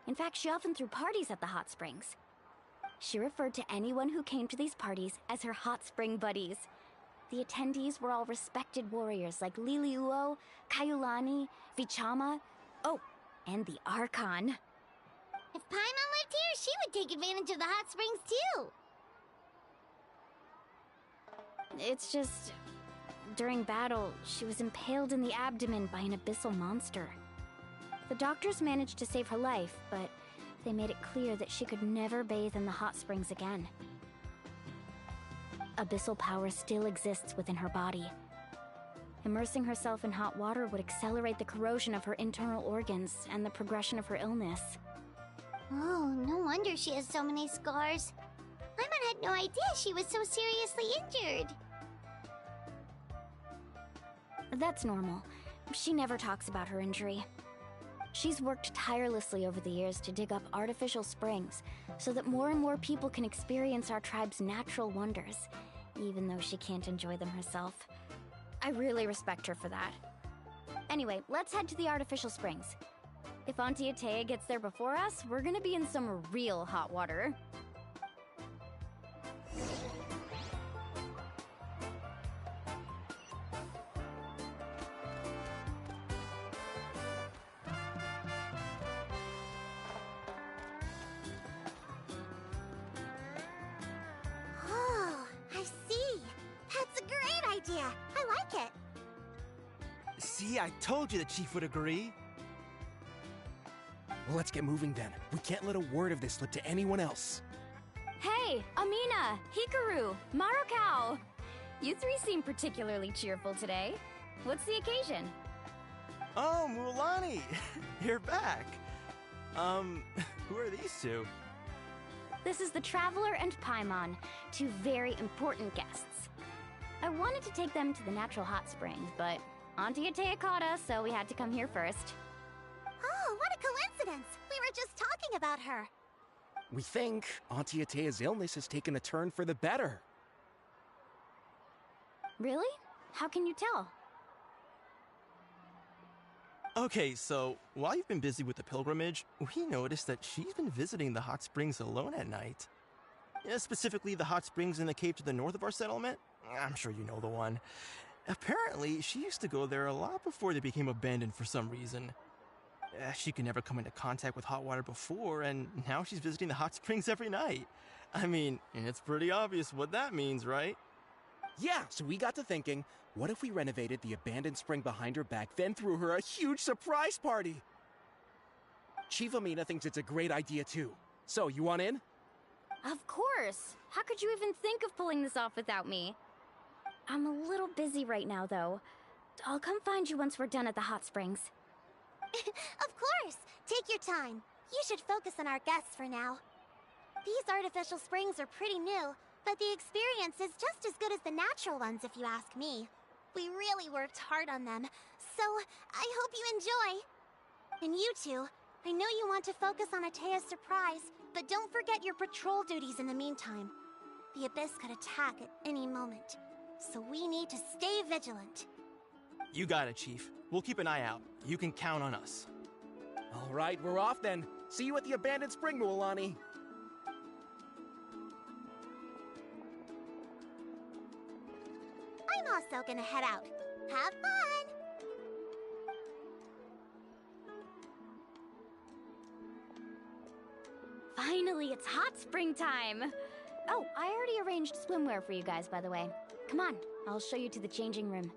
In fact, she often threw parties at the hot springs. She referred to anyone who came to these parties as her hot spring buddies. The attendees were all respected warriors like Liliuo, Kaiulani, Vichama, oh, and the Archon. If Paimon lived here, she would take advantage of the hot springs too. It's just... during battle, she was impaled in the abdomen by an abyssal monster. The doctors managed to save her life, but they made it clear that she could never bathe in the hot springs again. Abyssal power still exists within her body. Immersing herself in hot water would accelerate the corrosion of her internal organs and the progression of her illness. Oh, no wonder she has so many scars. Paimon had no idea she was so seriously injured. That's normal. She never talks about her injury. She's worked tirelessly over the years to dig up artificial springs so that more and more people can experience our tribe's natural wonders, even though she can't enjoy them herself. I really respect her for that. Anyway, let's head to the artificial springs. If Auntie Atea gets there before us, we're gonna be in some real hot water. Oh, I see. That's a great idea. I like it. See, I told you the chief would agree. Well, let's get moving then. We can't let a word of this slip to anyone else. Hey, Amina, Hikaru, Marukao! You three seem particularly cheerful today. What's the occasion? Oh, Mualani! You're back. Who are these two? This is the Traveler and Paimon, two very important guests. I wanted to take them to the natural hot springs, but Auntie Atea caught us, so we had to come here first. Oh, what a coincidence! We were just talking about her. We think Auntie Atea's illness has taken a turn for the better. Really? How can you tell? Okay, so while you've been busy with the pilgrimage, we noticed that she's been visiting the hot springs alone at night. Specifically, the hot springs in the cave to the north of our settlement. I'm sure you know the one. Apparently, she used to go there a lot before they became abandoned for some reason. She could never come into contact with hot water before, and now she's visiting the hot springs every night. I mean, it's pretty obvious what that means, right? Yeah, so we got to thinking, what if we renovated the abandoned spring behind her back, then threw her a huge surprise party? Chief Amina thinks it's a great idea too. So, you want in? Of course! How could you even think of pulling this off without me? I'm a little busy right now, though. I'll come find you once we're done at the hot springs. Of course! Take your time. You should focus on our guests for now. These artificial springs are pretty new, but the experience is just as good as the natural ones if you ask me. We really worked hard on them, so I hope you enjoy. And you two, I know you want to focus on Atea's surprise, but don't forget your patrol duties in the meantime. The Abyss could attack at any moment, so we need to stay vigilant. You got it, Chief. We'll keep an eye out. You can count on us. All right, we're off then. See you at the abandoned spring, Mualani. I'm also gonna head out. Have fun! Finally, it's hot spring time! Oh, I already arranged swimwear for you guys, by the way. Come on, I'll show you to the changing room.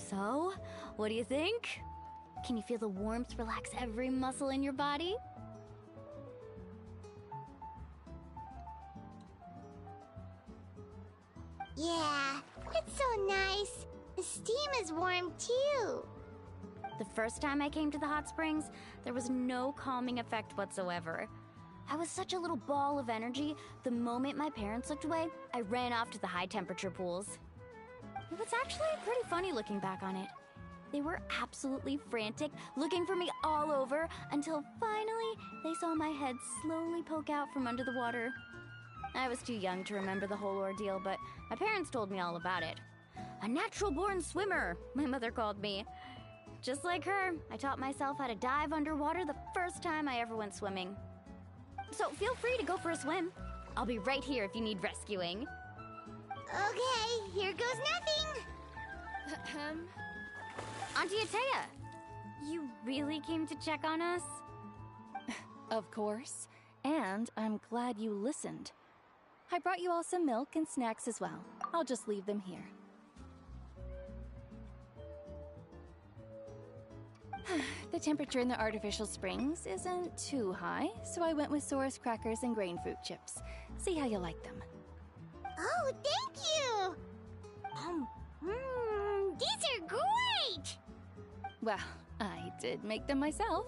So, what do you think? Can you feel the warmth relax every muscle in your body? Yeah, it's so nice. The steam is warm too. The first time I came to the hot springs, there was no calming effect whatsoever. I was such a little ball of energy, the moment my parents looked away, I ran off to the high temperature pools. It was actually pretty funny looking back on it. They were absolutely frantic, looking for me all over, until finally they saw my head slowly poke out from under the water. I was too young to remember the whole ordeal, but my parents told me all about it. A natural-born swimmer, my mother called me. Just like her, I taught myself how to dive underwater the first time I ever went swimming. So feel free to go for a swim. I'll be right here if you need rescuing. Okay, here goes nothing. Auntie Atea, you really came to check on us? Of course. And I'm glad you listened. I brought you all some milk and snacks as well. I'll just leave them here. The temperature in the artificial springs isn't too high, so I went with Saurus crackers and grain fruit chips. See how you like them. Oh, thank you! These are great! Well, I did make them myself.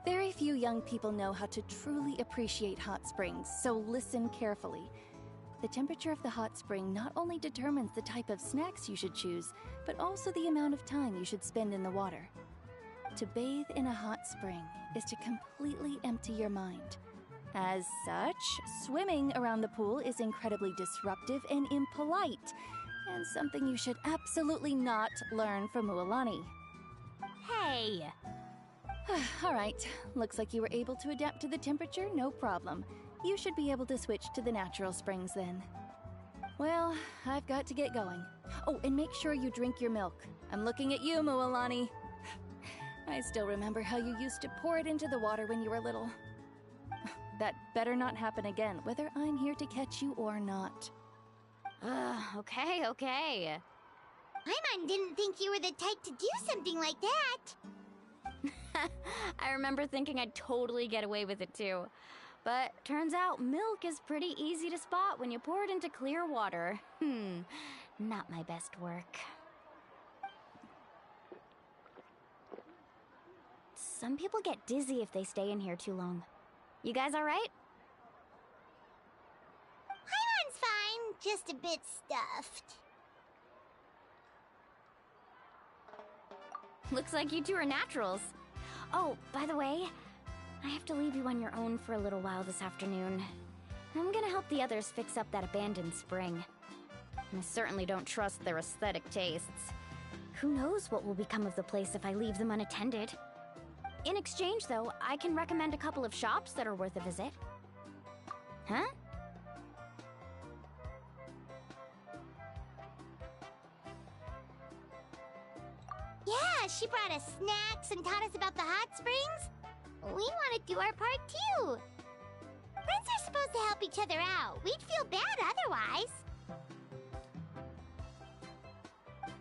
Very few young people know how to truly appreciate hot springs, so listen carefully. The temperature of the hot spring not only determines the type of snacks you should choose, but also the amount of time you should spend in the water. To bathe in a hot spring is to completely empty your mind. As such, swimming around the pool is incredibly disruptive and impolite, and something you should absolutely not learn from Mualani. Hey! All right, looks like you were able to adapt to the temperature, no problem. You should be able to switch to the natural springs then. Well, I've got to get going. Oh, and make sure you drink your milk. I'm looking at you, Mualani. I still remember how you used to pour it into the water when you were little. That better not happen again, whether I'm here to catch you or not. Okay. Paimon didn't think you were the type to do something like that. I remember thinking I'd totally get away with it too. But turns out milk is pretty easy to spot when you pour it into clear water. Not my best work. Some people get dizzy if they stay in here too long. You guys all right? Paimon's fine, just a bit stuffed. Looks like you two are naturals. Oh, by the way, I have to leave you on your own for a little while this afternoon. I'm gonna help the others fix up that abandoned spring. And I certainly don't trust their aesthetic tastes. Who knows what will become of the place if I leave them unattended? In exchange, though, I can recommend a couple of shops that are worth a visit. Huh? Yeah, she brought us snacks and taught us about the hot springs. We want to do our part too. Friends are supposed to help each other out. We'd feel bad otherwise.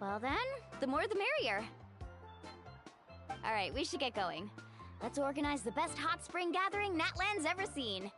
Well then, the more the merrier. Alright, we should get going. Let's organize the best hot spring gathering Natlan's ever seen.